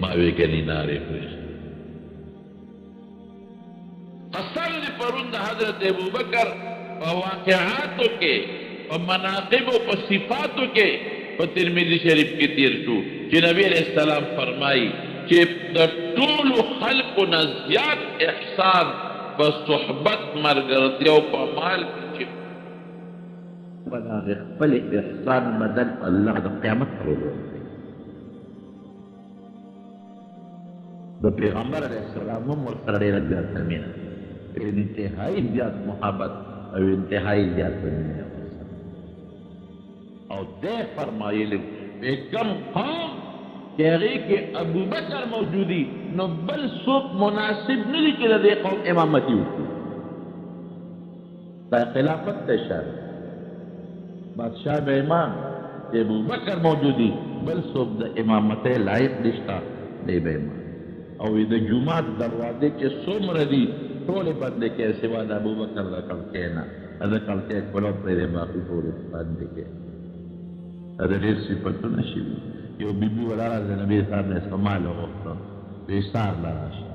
ما وی ګنې نارې پرېښې قصر دې پرون د حضرت ابوبکر په واقعاتو کې په مناقبو په صفاتو کې په ترمذي شریف کې تیر شو چې نبی علیه السلام فرمایي چې د ټولو خلقو نه زیات احسان په صحبت ملګرتیا او په مال کې چې بل هغې خپل احسان بدل الله د قیامت پر ورځ د پیغمبر علیه السلام هم ورسره ډېره زیاته مینه انتهایي زیات محبت او انتهایي زیات مینه او دے فرمایلی وی کم قوم کہ هغې کې ابوبکر موجودي نو بل څوک مناسب نه دي چې د دې قوم امامتي وکړي دا خلافت ته اشاره بادشاہ به امام چې ابوبکر موجودي بل څوک د امامتۍ لایق نشته دی به امام او د جومات دروازې چې څومره دي ټولې بندې کړې سوا د ابوبکر د کړکۍ نه د کړکۍ کولو پرې باقي ټولې بندې کړې دا ډېر صفتونه شوي یو بیبي ولاړه د نبي صاحب نه استعمال وغوښته وی سهار له راشه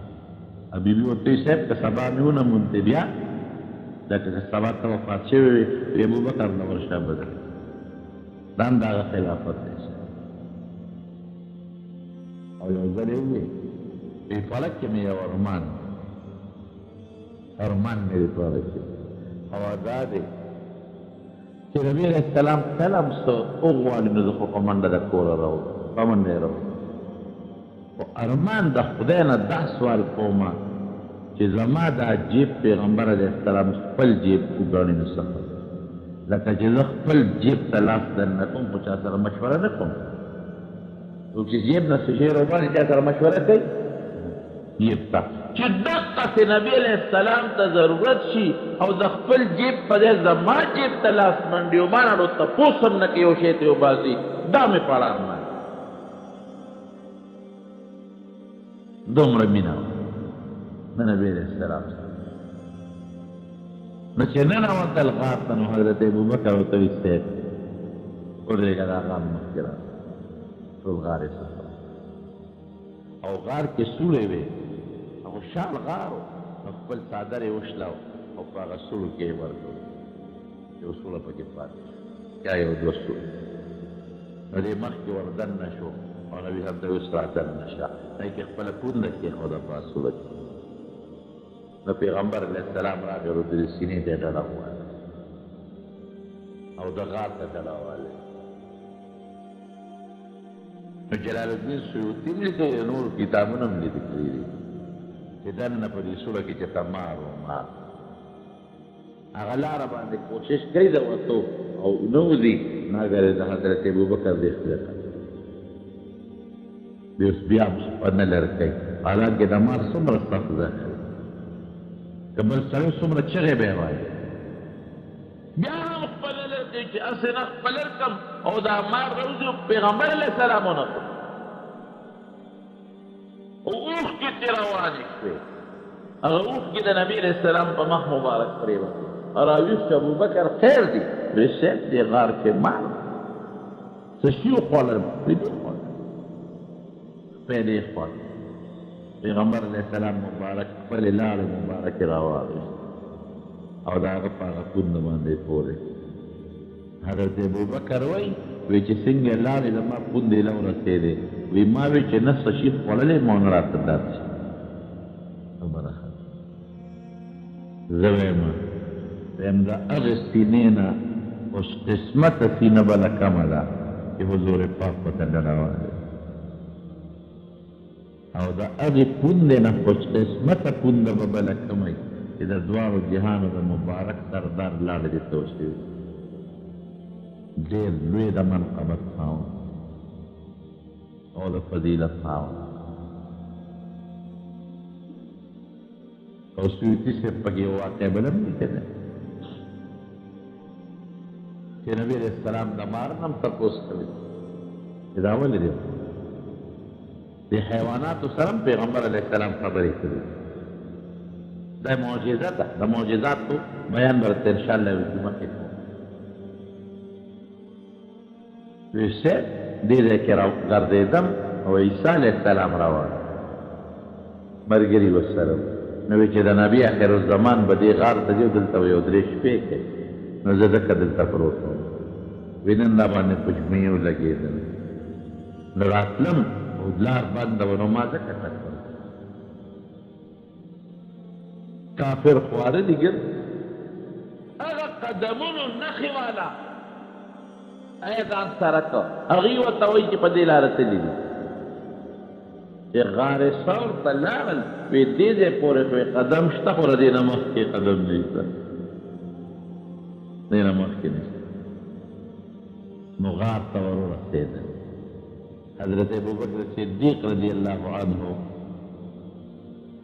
بیبي ورته ویل صاحب که سبا مې ونه موندې بیا لکه که سبا ته وفات شوی وي وی ابوبکر نه ورشه بدل دا هم د هغه خلافت دی او یو ځل یې وویل وی فلک کې مې یو ارمان مې د فلک کې او دا دی چې نبي علیه السلام کله هم څه وغواړي نو زه خو په منډه د کوره راوړم په منډه یې راوړم خو ارمان د خدای نه دا سوال کومه چې زما دا جیب پیغمبر علیه السلام خپل جیب وګڼي نو څه لکه چې زه خپل جیب ته لاس درنه کوم خو چا سره مشوره نه کوم څوک چې جیب نه څه شی راوباسي چا سره مشوره کوي جیب ته چې دقسې نبي علیه السلام ته ضرورت شي او د خپل جیب په ځای زما جیب ته لاس منډي او ما نه نو تپوس هم نه کوي یو شی ته وباسي دا مې په اړه ارمان دومره مینه وه د نبي علیه السلام سره نو چې ننوتل غار ته نو حضرت ابوبکر ورته وایي صاحب ودرېږه دا غار مخکې راځه ټول غار یې صفا او غار کې سوړې وې خوشحال غار و نو خپل څادر یې وشلاو او په هغه سوړو کې یې ورکړو یو سوړه پکې پاتې شو یا یو دوه سوړه نو دې مخکې ور دننه شو او نبي صاحب ته یې اوس را دننه شه دی کې خپله پونده کېښوده په سوړه کې نو پیغمبر علیه السلام راغی ورته د سینې ته یې ډډه وواله او د غار ته ډډه واله نو جلال الدین سیوطي هم لیکلي دي نور کتابونه هم لیکلي دي چې دننه په دې سوړه کې چې تمار و مار هغه لاره باندې کوشش کوي د وتو او نه وځي ناګره د حضرت ابوبکر د اختیار دی اوس بیا په نه لر کوي حالانکې د مار څومره سخت ده که بل سړی څومره چغې به یې وایي بیا هم خپله لر کوي چې هسې نه خپله لر کړم او دا مار راوځي پیغمبر علیه السلام ونه کړو اوښکې ترې روانې شوې هغه اوښکې د نبي علیه السلام په مخ مبارک پرېوتې راویښ ابوبکر خیر دی ویل صاحب دې غار کې مار څه شي وخوړل پرې خوړل خپل یې خوړل پیغمبر علیه السلام مبارک خپلې لاړې مبارکې راواغېست او د هغه په هغه پونده باندې یې پورې حضرت ابوبکر وایي وی چې څنګه لاړې زما پوندې له ورسېدې وی ما وی چې نه څه شي خوړلی ما نه راته داسې شي خبره ښه زه وایم د هغې سینې نه اوس قسمته سینه بله کمه ده چې حضور پاک ورته ډډه والی او د هغې پوندې نه خوش قسمته پونده به بله کمه چې د دواړو جهانو د مبارک سردار لاړې دې تو شوي ډېر لوی د منقبت خاوند او د فضیلت خاوند او سیوطي صاحب پکې یو واقع بل هم لیکلی چې نبي علیه السلام د مار نه هم تپوس کوي چې دا ولې دی د حیواناتو سره هم پیغمبر علیه السلام خبرې کوي دا معجزه ده د معجزاتو بیان به درته انشاءالله وکړو مخکې وی صاحب دې ځای کې راګرځېدم او عیسی علیه السلام راوړ ملګري ورسره نو وی چې د نبي آخر الزمان به دې غار ته ځي دلته به یو درې شپې کوي نو زه ځکه دلته پروت وم وی نن دا باندې په جمعې ولګېدم نو راتلم او لار بنده وه نو ما ځکه تګ کړم کافر خواره دي ګر هغه قدمونو نښې والا ای ځان سره که هغې ورته وایي چې په دې لاره تللي دي چې غار ثور ته لاړل وی دې ځای پورې خو قدم شته خو د دې نه مخکې قدم نشته دې نه مخکې نشته نو غار ته ورسېدل. حضرت ابوبکر صدیق رضی الله عنه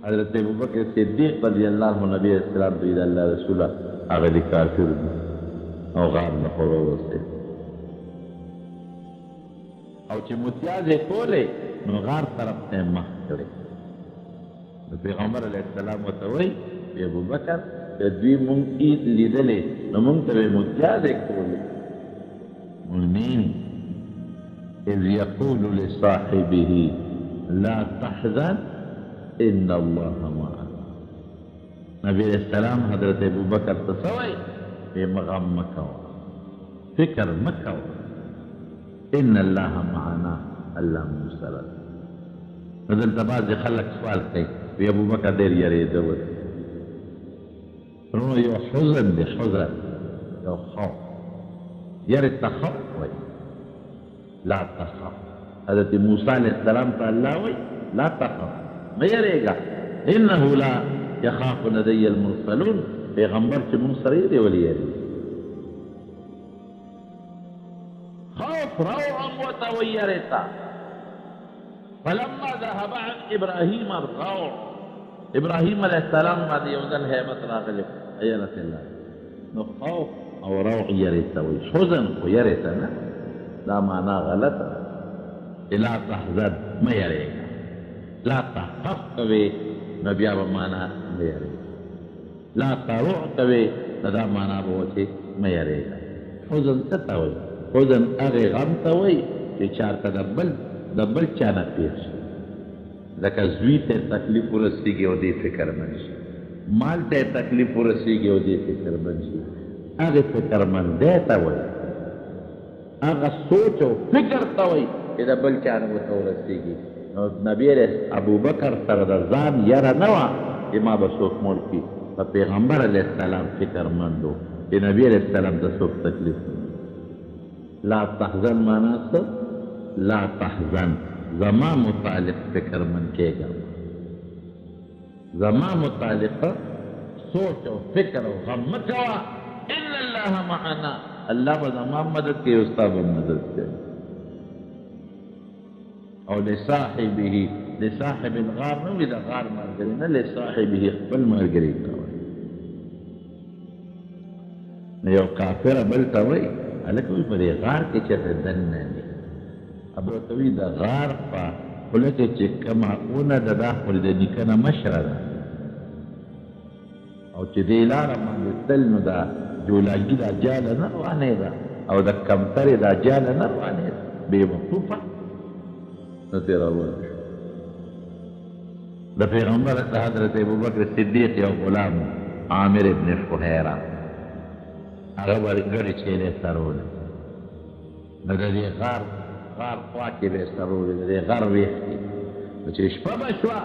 حضرت ابوبکر صدیق رضی الله عنه نبی اسلام ته د الله رسوله هغه د کافر دي او غار نه ورسېدل. او چې متیازې کولې نو غار طرف ته مخ کړې. د پیغمبر علیه السلام ورته وایي ابوبکر د دوی مونږ عید لیدلې نو مونږ ته به متیازې کولې. مؤمن إذ يقول لصاحبه لا تحزن إن الله معنا. نبی علیہ السلام حضرت ابوبکر ته څه وایي؟ غم مه کوه، فکر مه کوه، ان الله معنا، الله موږ سره دی. نو دلته بعضې خلک سوال کوي وی ابوبکر ډېر یېرېده ولې؟ نو یو حزن دی، حزن یو خوف، یرې ته خوف وایي، لا تخف. حضرت موسی علیہ السلام ته الله وایي لا تخف، مه یېرېږه، انه لا یخاف لدی المرسلون. پیغمبر چې مونږ سره یې دی ولې یېرېږي؟ خوف روعا وتويرتا. فلما ذهب عن ابراهيم الروع، ابراهيم عليه السلام باندې یو ځل هیبت راغلی ایرت الله. نو خوف او روع یریتا وي، حزن خو یریتا نه، دا معنا غلطه. لا تحزن مه یریږه، لا تخف کوي نو بیا به معنا مه یریږه، لا تروع کوي نو دا معنا به وچې مه یریږه. حزن څه ته وایي؟ حزن هغې غم ته وایي چې چاته د بل چا نه پېښ شي. لکه زوی ته تکلیف ورسېږي او دې فکرمند شي، مال ته تکلیف ورسېږي او دې فکرمند شي. هغې فکرمندۍ ته وایي، هغه سوچ او فکر ته وایي چې د بل چا نه ورته ورسېږي. نو نبي ابوبکر سره د ځان یره نه وه چې ما به څوک مړ کړي. په پیغمبر علیه السلام فکرمند و چې نبي علیه السلام ته څوک تکلیف نه. لا تحزن معنا څه؟ لا تحزن، زما متعلق فکر من کېږه، زما متعلقه سوچ او فکر او غم مه کوه. ان الله معنا، الله به زما مدد کوي او ستا به مدد کوي. او لصاحبه، لصاحب الغار نه وي د غار ملګري نه، لصاحبه خپل ملګري ته وایي. نو یو کافره بل ته وایي هلکه وایي په دې غار کې چېرته دننه وي. ابو ورته وایي د غار په خوله کې چې کومه اونه ده دا خو د نیکه نه مشره ده، او چې دې لاره باندې تل نو دا جولاګي دا جاله نه روانېده او د کمترې دا جاله نه روانېده، بې وقوفه نو ترې روان شو. د پیغمبر د حضرت ابوبکر صدیق یو غلام عامر ابن فهیره، هغه به ګڼې چینې سرولې، نو د دې غار خوا کې به یې سرولې، د دې غر ویښ کې. نو چې شپه به شوه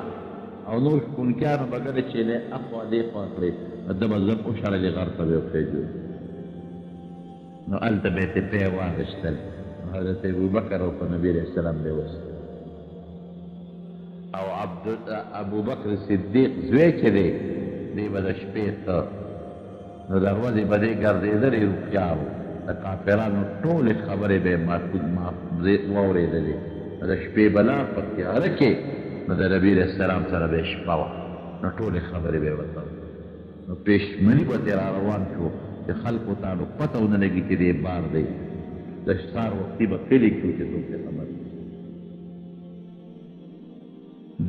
او نور شپونکیانو به ګڼې چینې اخوا دې خوا کړې، نو ده به زپ وشړلې غر ته به یې وخېږو. نو هلته به یې تپې واخېستل، حضرت ابوبکر او په نبي علیه السلام به یې وستل. او ابوبکر صدیق زوی چې دی دی به د شپې ته نو د ورځې به دی ګرځېدلی روغتیا و، د کافرانو ټولې خبرې به یې واورېدلې. د شپې به لار په تیاره کې نو د نبي علیه السلام سره به یې شپه وه، نو ټولې خبرې به یې ورته نو پېشمني به ترې را روان شو چې خلکو ته نو پته ونه لګي چې دی بار دی. د سهار وختي به کلي کې و چې څوک یې خبر.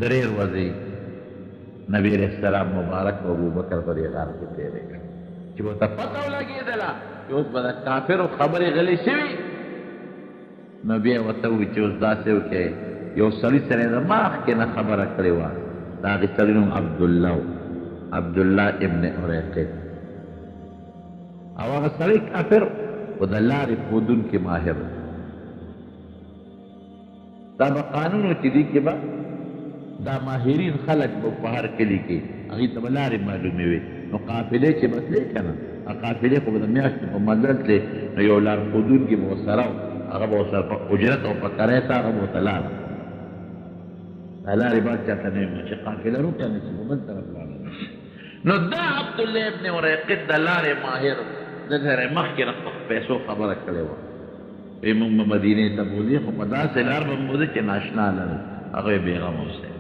درې ورځې نبي علیه السلام مبارک و ابوبکر په دې غار کې تېرې کړې چې ورته پته ولګېدله چې اوس به د کافرو خبرې غلې شوي. نو بیا یې ورته ووایي چې اوس داسې وکړئ، یو سړي سره یې د مخکې نه خبره کړې وه، د هغې سړي نوم عبدالله ابن اریقط، او هغه سړی کافر خو د لارې ښودونکي ماهر. دا به قانون و چې دې کې به دا ماهرین خلک به په هر کلي کې هغې ته به لارې معلومې وي. نو قافلې چې به تلې که نه، قافلې خو به د میاشتې په مزل تلې، نو یو لار ښودونکي به ورسره و، هغه به ورسره په اجرت او په کرایه ته هغه به ورته لاړه. دا لارې باید چاته نه وي چې قافله روکه نه شي په بل طرف لاړه. نو دا عبدالله ابن اریقط د لارې ماهر د سره مخکې نه په پیسو خبره کړې وه. وی مونږ به مدینې ته بوځي خو په داسې لار به مو بوځي چې ناشنا لرل هغه یې بېغمه اوسئ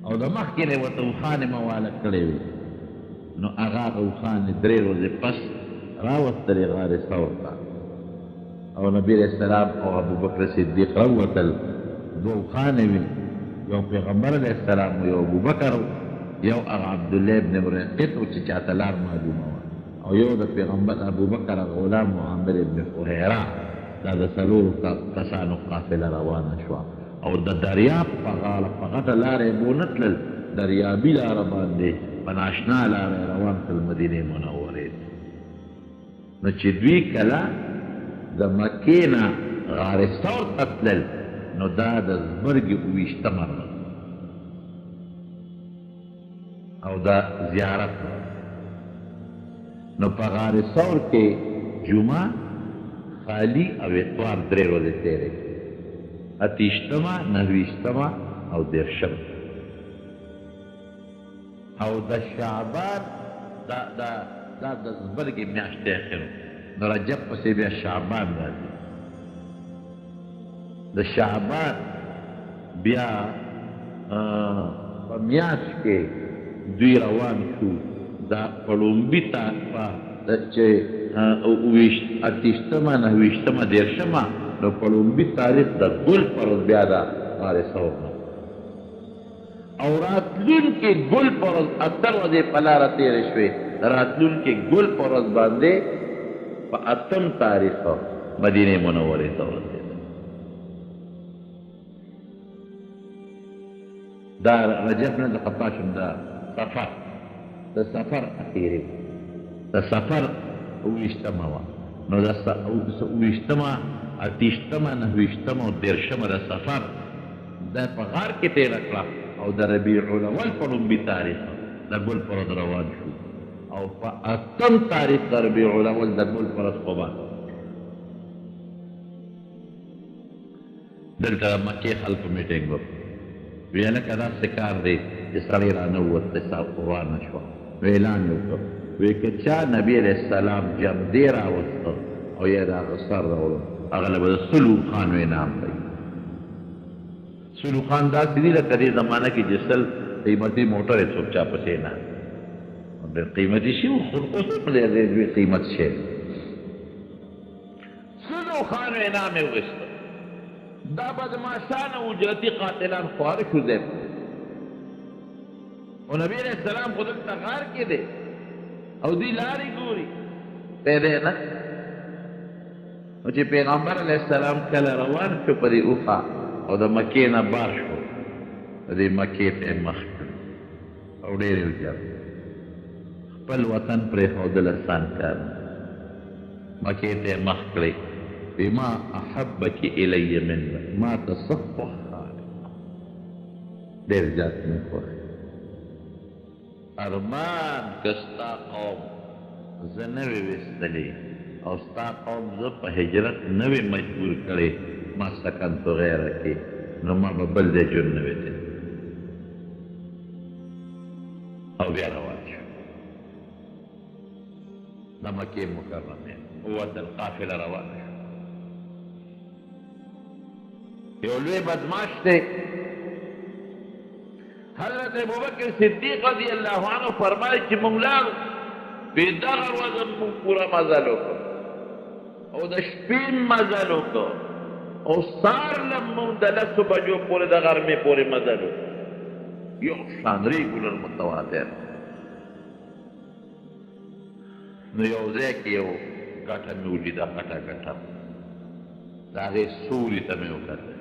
او د مخکې نه یې ورته اوښانې مواله کړې وې نو هغه اوښانې 3 ورځې پس راوستلې غار ثور ته او نبي علیه السلام او ابوبکر صدیق راوتل 2 اوښانې وې یو پیغمبر علیه السلام و یو ابوبکر یو هغه عبدالله ابن مرقط و چې چاته لار معلومه وه او یو د پیغمبر ابوبکر غلام عامر ابن فهیره دا د 4 کسانو قافله روانه شوه او د دریاب په غاړه په غټه لاره یې بونه تلل دریابي لاره باندې په ناشنا لاره یې روان کړل مدینې منورې نو چې دوی کله د مکې نه غار ثور ته تلل نو دا د زبرګې 28مه ورځ او دا زیارت نو په غار ثور کې جمعه خالی او اتوار 3 ورځې تېرې 28مه 29مه او 30مه او د شعبان دا د زبرګې میاشتې اخر نو رجب پسې بیا شعبان راځي د شعبان بیا په میاشت کې دوی روان شو دا په لومبي چې 28مه 29مه 30مه نو په لومبي تاریخ د ګل پر ورځ بیا دا غار ثور نه او راتلونکې ګل پر ورځ 8 ورځې په لاره تېرې شوې راتلونکې ګل پر ورځ باندې په 8م تاریخ مدینې منورې ته ورسېدل دا رجب نه د خطا شم دا سفر د سفر اخیري د سفر 28مه وه نو د 28مه 28مه 29مه او 30مه د سفر دا په غار کې تېره کړه او د ربیع الاول په لومبي تاریخ د ګل پر ورځ روان شو او په 8م تاریخ د ربیع الاول د ګل پر ورځ قبا دلته مکې خلکو میټینګ وکړ وی هلکه داسې کار دی چې سړی رانووت روانه شوه وی اعلان یې وکړ وی که چا نبي علیه السلام جمدې راوسته او یا د هغه سر راوړو هغه له به د 100 اوښانو انعام کوي 100 اوښان داسې دي لکه دې زمانه کې چې 100 قیمتي موټر یې څوک چا پسې نه ډېر قیمتي شي خو اوس هم ډېر لوی قیمت شی 100 اوښانو انعام یې وویسته دا بدماشان اجرتي قاتلان خواره شو ځای او نبی علیہ السلام خو دلته غار کې دی او دوی لارې ګوري پیدا نه نو چې پیغمبر علیہ السلام کله روان شو په دې اوښه او د مکې نه بار شو د دې مکې ته مخ کړ او ډېر یې وجر خپل وطن پرېښودل اسان کار مکې ته مخ کړی بما احبك الي منه ما تصفح ډېر زیات مې خوښ ارمان که ستا قوم زه نه وې ویستلی او ستا قوم زه په هجرت نه وې مجبور کړی ما سکنتو غیره کې نو ما به بل ځای ژوند نه وې تللی او بیا روان شو د مکې مکرمې ووتل قافله روانه شو یو لوی بدماش دی حضرت ابوبکر صدیق رضی الله عنه فرمایي چې موږ لاړو په دغه ورځ موږ پوره مزل وکړو او د شپې مزل وکړو او سهار نه موږ د 10 بجو پورې د غرمې پورې مزل وکړو یو شان ریګولر متواتر نو یو ځای کې یو ګټه مې ولیده غټه د هغې سوري ته مې وکتل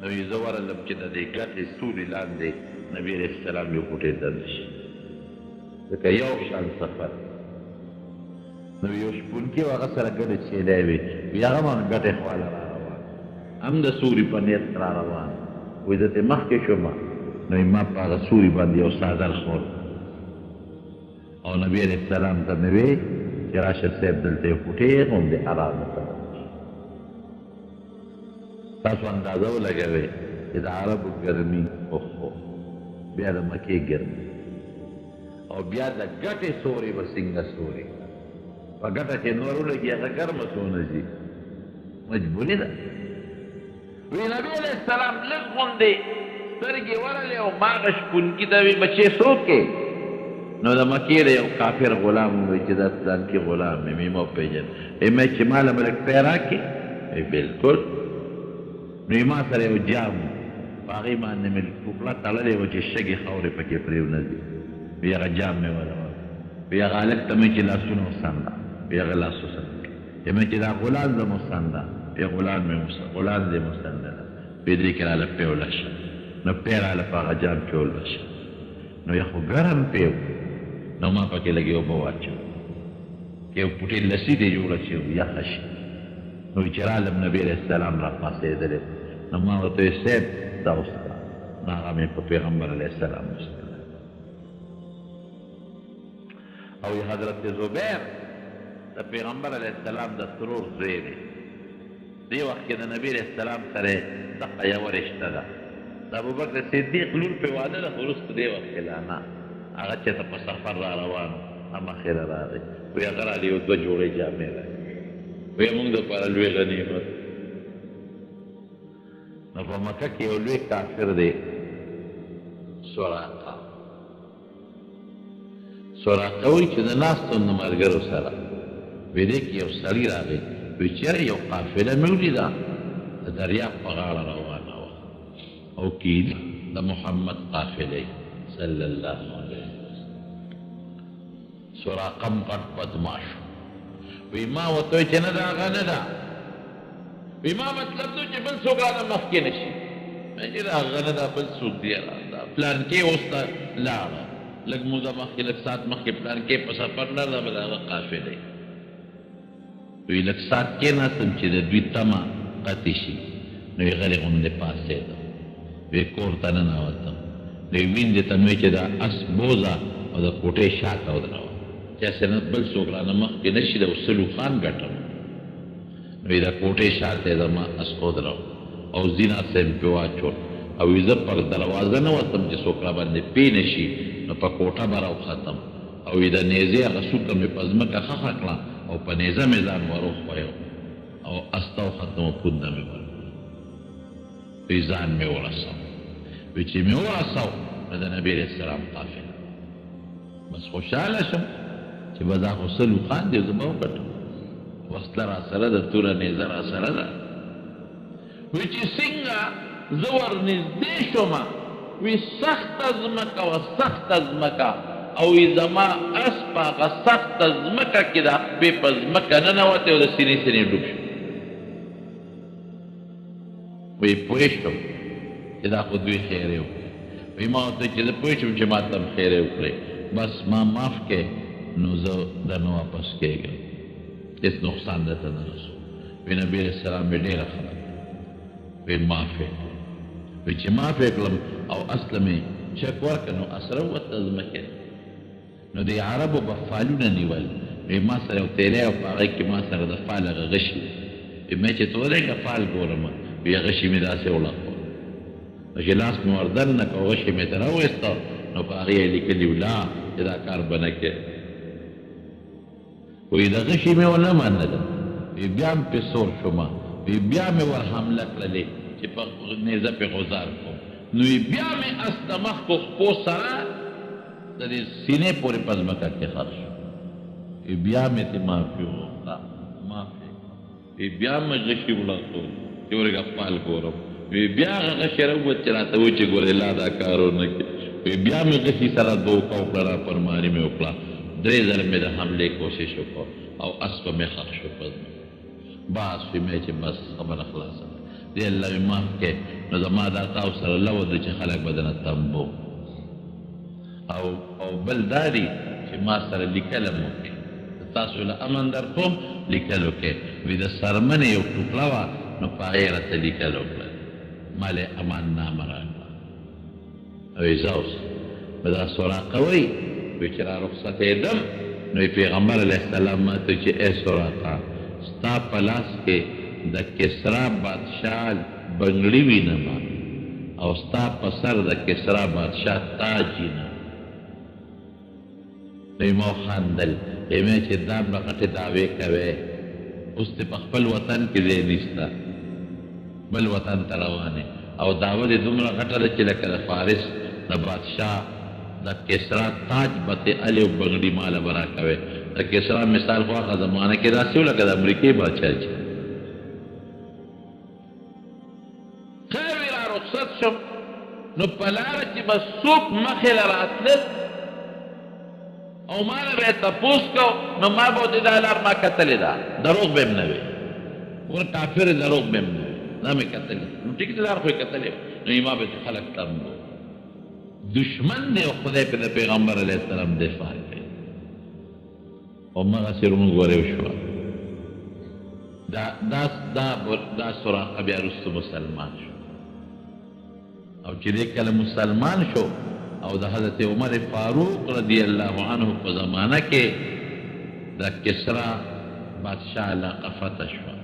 نو یې زه ورغلم چې د دې ګټې سوري لاندې نبي علیه السلام یو پټېدل شي ځکه یو شان سفر نو یو شپونکي و هغه سره ګډې چیلی وې وي هغه هم ګټې خواله را روان هم د سوري په نیت را روان وایي زه ترې مخکې شوم نو ما په هغه سوري باندې یو څادر خور او نبي علیه السلام ته مې وې چې راشه صاحب دلته یو پټې غوندې ارام وکړه تاسو اندازه ولګوئ چې د عربو ګرمي اوهو بیا د مکې ګرمي او بیا د ګټې سوري به څنګه سوري په ګټه چې نور ولګي هغه ګرمه څونه ځي مجبوری ده وی نبی علیہ السلام لږ غوندې سترګې ورلې او ماغه شپونکي ته وی بچې څوک یې نو د مکې د یو کافر غلام ووایي چې دا پلانکي غلام یم یې ما وپېژن مې چې ماله ملک پی راکړې بلکل نو ما سره یو جام په هغې باندې مې ټوکړه تړلې وه چې شګې خاورې پکې پرېونځي وی هغه جام مې ولول وی هغه هلک ته مې چې لاسونه وسنده وی هغه لاس وسنده مې چې دا غلام زه مسنده وی غلام دې مسنده ده وی دې کې راله پیوله شه نو پی راله په هغه جام کې ولوه شه نو یا خو ګرم پی و نو ما پکې لږې اوبه واچوه یو پوټې لسي دې جوړه چې یخه شي نو چې رالم نبي علیه السلام را پاسېدلی نو ما ورته ویل صاحب دا اوس نو هغه مې په پیغمبر علیه السلام وستلی او حضرت زبیر د پیغمبر علیه السلام د ترور زوی دی دې وخت کې د نبي علیه السلام سره دغه یوه رشته ده د ابوبکر صدیق لور پې واده ده خو وروسته دې وخت کې لا نه هغه چېرته په سفر را روان هماخېره راغی وی هغه رالې یو دوه جوړې جامې راکړې وی موږ دپاره لوی غنیمت نو په مکه کې یو لوی کافر دی سراقه وایي چې د ناستو د ملګرو سره وی دې کې یو سړي راغی وی چېرې یو قافله مې ولیده د دریاب په غاړه روانه وه او کیدي د محمد قافلې صلی الله علیه وسلم سراقه م غټ بدماش وی ما ورته وایي چې نه ده هغه نه ده وی ما مطلب ده چې بل څوک رانه مخکې نه شي چې دا هغه نه ده بل څوک دی دا پلانکې اوس ته لاړه لږ موده مخکې لږ ساعت مخکې پلانکې په سفر نه ده به د هغه قافلې وی لږ ساعت کېناستم چې د دوی تمه قطع شي نو یې غلې غوندې پاڅېدم وی کور ته ننوتم نو یې ویندې ته مې وایي چې دا اس بوزه او د کوټې شاته ودروه چې هسې نه بل څوک رانه مخکې نه شي د سلو خان ګټم نو یې د کوټې شاته یې زما اس ودرو او زینه صاحب پې واچول او یې زه پر دروازه نه وتم چې څوک راباندې پې نه شي نو په کوټه به راوختم او یې د نیزې هغه سوکه مې په ځمکه ښخه کړه او په نیزه مې ځان وروښویو او اس ته وختم او پونده مې ورکړه وی ځان مې ورسو وی چې مې ورسو نو د نبي علیه السلام قافله بس خوشحاله شم چې به دا خو سلو خان دی زه به وګټم وسله را سره ده توره نیزه را سره ده وی چې څنګه زه ورنږدې شومه وی سخته ځمکه وه سخته ځمکه او وی زما اس په هغه سخته ځمکه کې د خپې په ځمکه ننوتې او د سینې ډوب شو وی پوه شم چې دا خو دوی خیرې وکړې وی ما ورته چې زه پوه شم چې ما ته هم خیرې وکړې بس ما معاف کې نو زه درنه واپس کېږم هېڅ نقصان درته نه رسو وی نبي علیه السلام مې ډېره خبره وی معاف یې وی چې معاف یې کړم او اصله مې چک ورکړه نو اسره ووته ځمکې نو د عربو به فالونه نیول وی ما سره یو تیلی او په هغې کې ما سره د فال هغه غشي وی مې چې ته ودرېږه فال ګورم وی غشي مې داسې وړاقول نو چې لاس مې وردن نه که غشي مې ته راویسته نو په هغې یې لیکلي و لا چې دا کار به نه کې وی د غشي مې ونه منله وی بیا م پې سور شومه وی بیا مې ور حمله کړلې چې په نیزه پې غزار کوم نو وی بیا مې اس د مخکو خپو سره د دې سینې پورې په ځمکه کې خر شو وی بیا مې ترې معافي وغوښته معافي وی بیا مې غشي وړاقول چې ورېږه پال ګورم وی بیا هغه غشي راووت چې راته وایي چې ګورې لا دا کارونه کې وی بیا مې غشي سره دوکه وکړه راپرماني مې وکړه 3 ځله مې د حملې کوشش وکړ او اس په مې خښ شو په ځمکه بس وی مې چې بس خبره خلاصه دې الله مې معاف کړې نو زما دا تاسو سره لو ده چې خلک به درنه تمبو او بل دا دی چې ما سره لیکله مو تاسو له امن در کوم لیکلو کې وی د سرمنې یو ټوکړه وه نو په هغې راته لیکل وکړه ما له امان نامه راکړه وی زه اوس به دا سراقه وایي وی چې را رخصتېدم نو پیغمبر علیه السلام ما ته چې ای سراقه ستا په لاس کې د کسرا بادشاه بنګړي وینم او ستا په سر د کسرا بادشاه تاج وینم نو یې ما وخندل مې چې دا به غټې دعوې کوې اوس دې په خپل وطن کې ځای نشته، بل وطن ته روانې او دعوه دې دومره غټه ده چې لکه د فارس د بادشاه د کسرا تاج به ته الې او بنګړي ماله به راکوې. د کسرا مثال خو هغه زمانه کې داسې و لکه د امریکې بادشاه چې خیر را رخصت شم نو په لاره کې به څوک مخې له راتلل او ما نه به یې تپوس کو نو ما به ورته دا لار ما کتلې ده، دروغ به م نه وي، ور کافر دروغ به م نه وي، دا مې کتلې نو ټیک لار خو یې کتلې نو ما به خلک تم دشمن دی او خدای په د پیغمبر علیه السلام دفاع کوي او مغسې لمونځ ورې وشوه. دا سراقه بیا وروسته مسلمان شو او چې دی کله مسلمان شو او د حضرت عمر فاروق رضی الله عنه په زمانه کې د کسرا بادشاه علاقه فتح شوه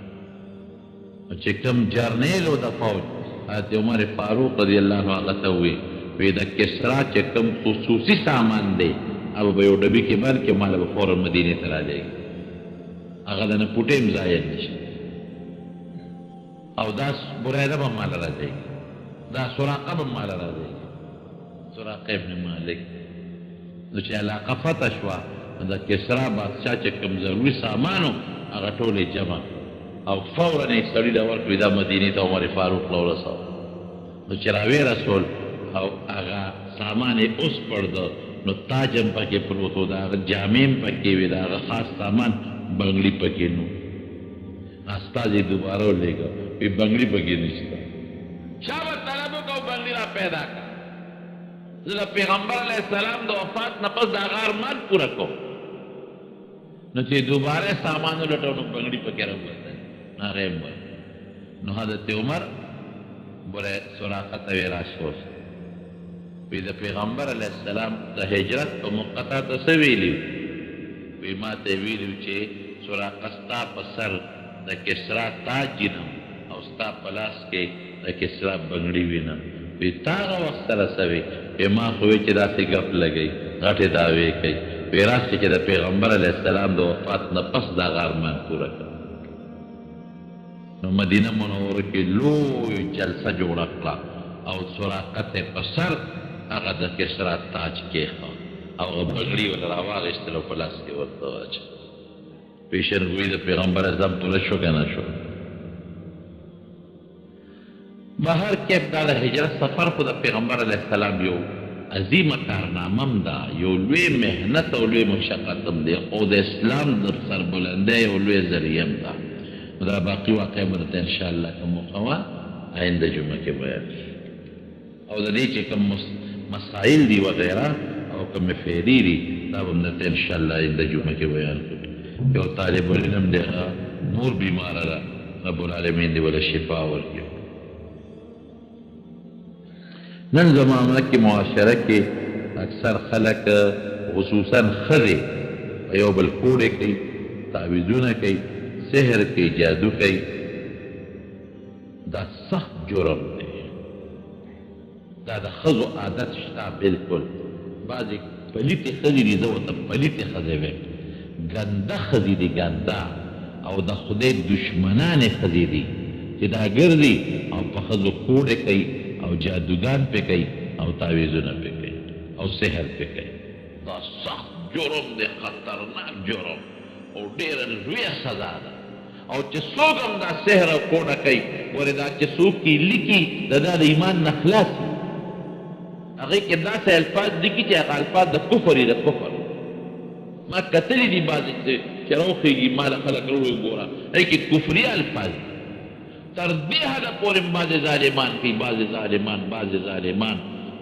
او چې کوم جرنیل و د فوج حضرت عمر فاروق رضی الله عنه هغه ته وویل وی د کسرا چې کوم خصوصي سامان دی هغه به یو ډبي کې بند کړي ماله به فورا مدینې ته رالیږي، هغه د نه پوټې هم ضایع نه شي او دا بریده به ماله راځي، دا سراقه به ماله راځي، سراقه ابن مالک. نو چې علاقه فتح شوه نو د کسرا بادشاه چې کوم ضروري سامانو هغه ټول یې جمع او فورا یې سړي ته ورکړي دا مدینې ته عمر فاروق له ورسوه. نو چې راویې رسول او هغه سامان یې اوس پړده نو تاج هم پکې پروت و، د هغه جامې هم پکې وې، د هغه خاص سامان بنګړي پکې نو. استازي یې دوباره ولېږه وی بنګړي پکې نشته، چا به طلب وکړو بنګړي را پیدا کړه. زه د پیغمبر علیه السلام د وفات نه پس د هغه ارمان پوره کوم. نو چې دوباره سامان ولټو نو بنګړي پکې راووتل، نو هغه یې وویل. نو حضرت عمر بوره سراقه ته وی راشوست وی د پیغمبر علیه السلام د هجرت په موقع ته څه ویلي وی ما ته یې ویلي چې سراقه ستا په سر د کسرا تاج وینم او ستا په لاس کې د کسرا بنګړي وینم. وی تا هغه وخت سره څه وی؟ وی ما خو وی چې داسې ګپ لګوي غټې دعوې کوي. وی راسې چې د پیغمبر علیه السلام د وفات نه پس د هغه ارمان پوره کړه. نو مدینه منوره کې لوی جلسه جوړه کړه او سراقه ته په سر هغه د کسرا تاج کېښود او هغه بنګړي ورته راواخېستل او په لاس کې ورته واچول. پیشنګویي د پیغمبر اعظم پوره شو که نه شو؟ بهر کیف دا د هجرت سفر خو د پیغمبر علیه السلام یو عظیمه کارنامه هم ده، یو لوی محنت او لوی مشقت هم دی او د اسلام د سربلندۍ یو لوی ذریعه هم ده. دا باقي واقع به درته انشاءالله که موقع وه آینده جمعه کې بیان شي او د دې چې کوم مسائل دي وغیره او کوم فعلي دي دا به هم درته انشاءالله آینده جمعه کې بیان کړو. یو طالب العلم دی هغه نور بیماره ده، رب العالمین دې وله شفا ورکړي. نن زمانه کې معاشره کې اکثر خلک خصوصا ښځې په یو بل کوډې کوي، تعویذونه کوي، سحر کوي، جادو کوي. دا سخت جرم دی، دا د ښځو عادت شته بلکل. بعضې پلیتې ښځې دي، زه ورته پلیتې ښځې وایم، ګنده ښځې دي، ګنده او د خدای دشمنانې ښځې دي چې دا ګرځي او په ښځو کوډې کوي او جادوګان پې کوي او تعویذونه پې کوي او سحر پې کوي. دا سخت جرم دی، خطرناک جرم او ډېره لویه سزا ده. او چې څوک هم دا سحر او کوډه کوي ورې دا چې څوک یې لیکي د دا د ایمان نه خلاص وي، هغې کې داسې الفاظ لیکي چې هغه الفاظ د کفر یې د کفر. ما کتلي دي بعضې چې راوښېږي ما له خلک راوړي ګوره هغې کې کفري الفاظ تر دې حده پورې بعضې ظالمان کوي، بعضې ظالمان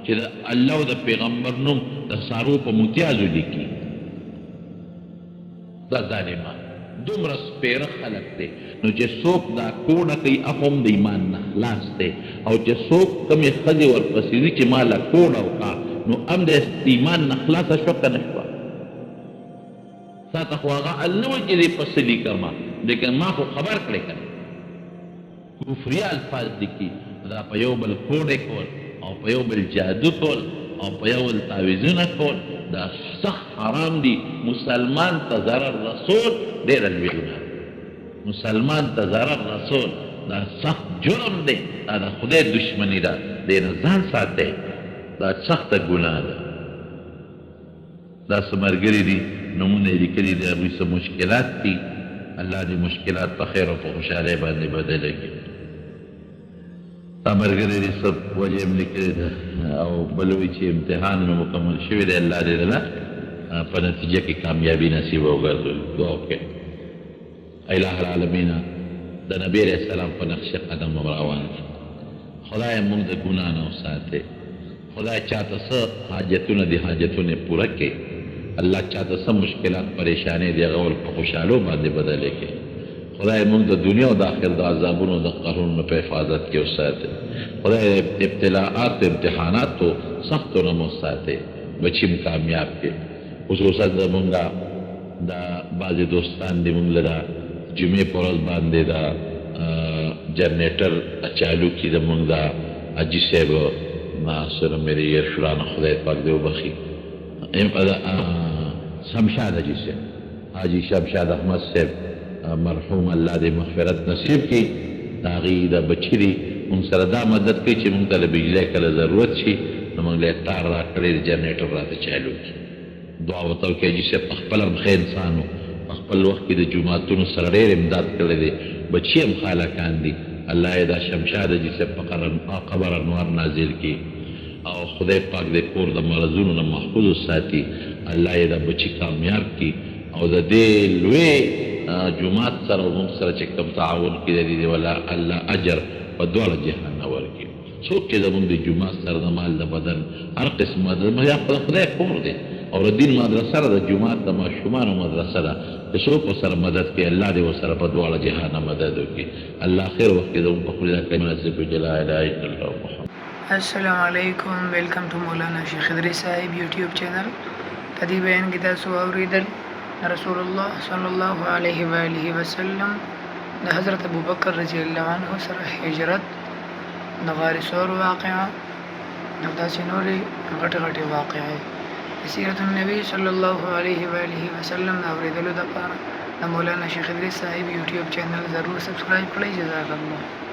چې د الله او د پیغمبر نوم د سارو په متیازو لیکي. دا ظالمان دومره سپېره خلک دی. نو چې څوک دا کوډه کوي هغه هم د ایمان نه خلاص دی او چې څوک کومې ښځې ورپسې ځي چې ما له کوډه وکړه نو هم د ایمان نه خلاصه شوه که نه شوه؟ ساته خو هغه ال نه وایي چې دې پسې لیکمه، لیکن ما خو خبر کړی که نه. کفري الفاظ لیکي، دا په یو بل کوډې کول او په یو بل جادو کول او په یو بل تعویذونه کول دا سخت حرام دي. مسلمان ته ضرر رسول ډېره لویه ګناه، مسلمان ته ضرر رسول دا سخت جرم دی، دا د خدای دشمني ده، دې نه ځان ساتئ، دا سخته ګناه ده. دا څه ملګري دي نومونه یې لیکلي دي، هغوی څه مشکلات دي، الله دې مشکلات په خیر او په خوشحالۍ باندې بدله کړي. دا ملګري دي څه وجه یې لیکلې ده او بل وایي چې امتحانونه مکمل شوي دی، الله دې دله په نتیجه کې کامیابي نصیب وګرځوي. دعا وکړئ. الہ العالمین د نبی علیہ السلام په نقش قدم روان دي. خدای موږ د ګناه نه وساتې. خدای چاته څه حاجتونه دي حاجتونه پوره کړي. الله چاته څه مشکلات پریشانې دي هغه په خوشحالو باندې بدلې کړي. خدای موږ د دنیا او د آخرت د عذابونو د قهرونو په حفاظت کې وساتې. خدای ابتلاءات امتحاناتو سختو نه مو ساتې، بچیم کامیاب کړي. خصوصا زمونږ دا بعضې دوستان دي موږ له جمعې په ورځ باندې دا جنریټر چالو کړي زمونږ دا حاجي صاحب ناصر میریر شورانه خدای پاک دې وبخي، شمشاد حاجي صاحب، حاجي شمشاد احمد صاحب مرحوم الله دې مغفرت نصیب کړي. د هغې د بچي دي موږ سره دا مدد کوي چې موږ ته له بجلۍ کله ضرورت شي نو موږ له یې تار راکړی د جنریټر راته چالو کړي. دعا ورته وکړئ. حاجي صاحب په خپله هم ښه انسان و، په خپل وخت کې د جوماتونو سره ډېر امداد کړی دی، بچي هم خالقان دي. الله یې دا شمشاد حاجي صاحب په قبر انوار نازل کړي او خدای پاک دې کور د مرضونو نه محفوظ وساتي. الله یې دا بچي کامیاب کړي او د دې لوی جومات سره او موږ سره چې کوم تعاون کړی دی ولا الله اجر په دواړه جهان ورکړي. څوک چې زموږ د جومات سره د مال د بدن هر قسم مدد یا خدای کور دی او د دین مدرسه ده، د جومات د ماشومانو مدرسه ده، چې څوک ورسره مدد کوي الله دې ورسره په دواړه جهانه مدد وکړي. الله خیر وخت کې زموږ په خپل ځای مناسب وجه لا اله الا الله محمد. السلام علیکم، ویلکم ټو مولانا شیخ ادریس صاحب یوټیوب چینل. په دې بیان کې تاسو اوریدل رسول الله صلی الله علیه و آله وسلم د حضرت ابوبکر رضی الله عنه سره هجرت، د غار ثور واقعه او داسې نورې غټې غټې واقعې سیرت النبی صلی الله علیه و آله وسلم د اوریدلو دپاره د مولانا شیخ ادریس صاحب یوټیوب چینل ضرور سبسکرایب کړئ. جزاک الله.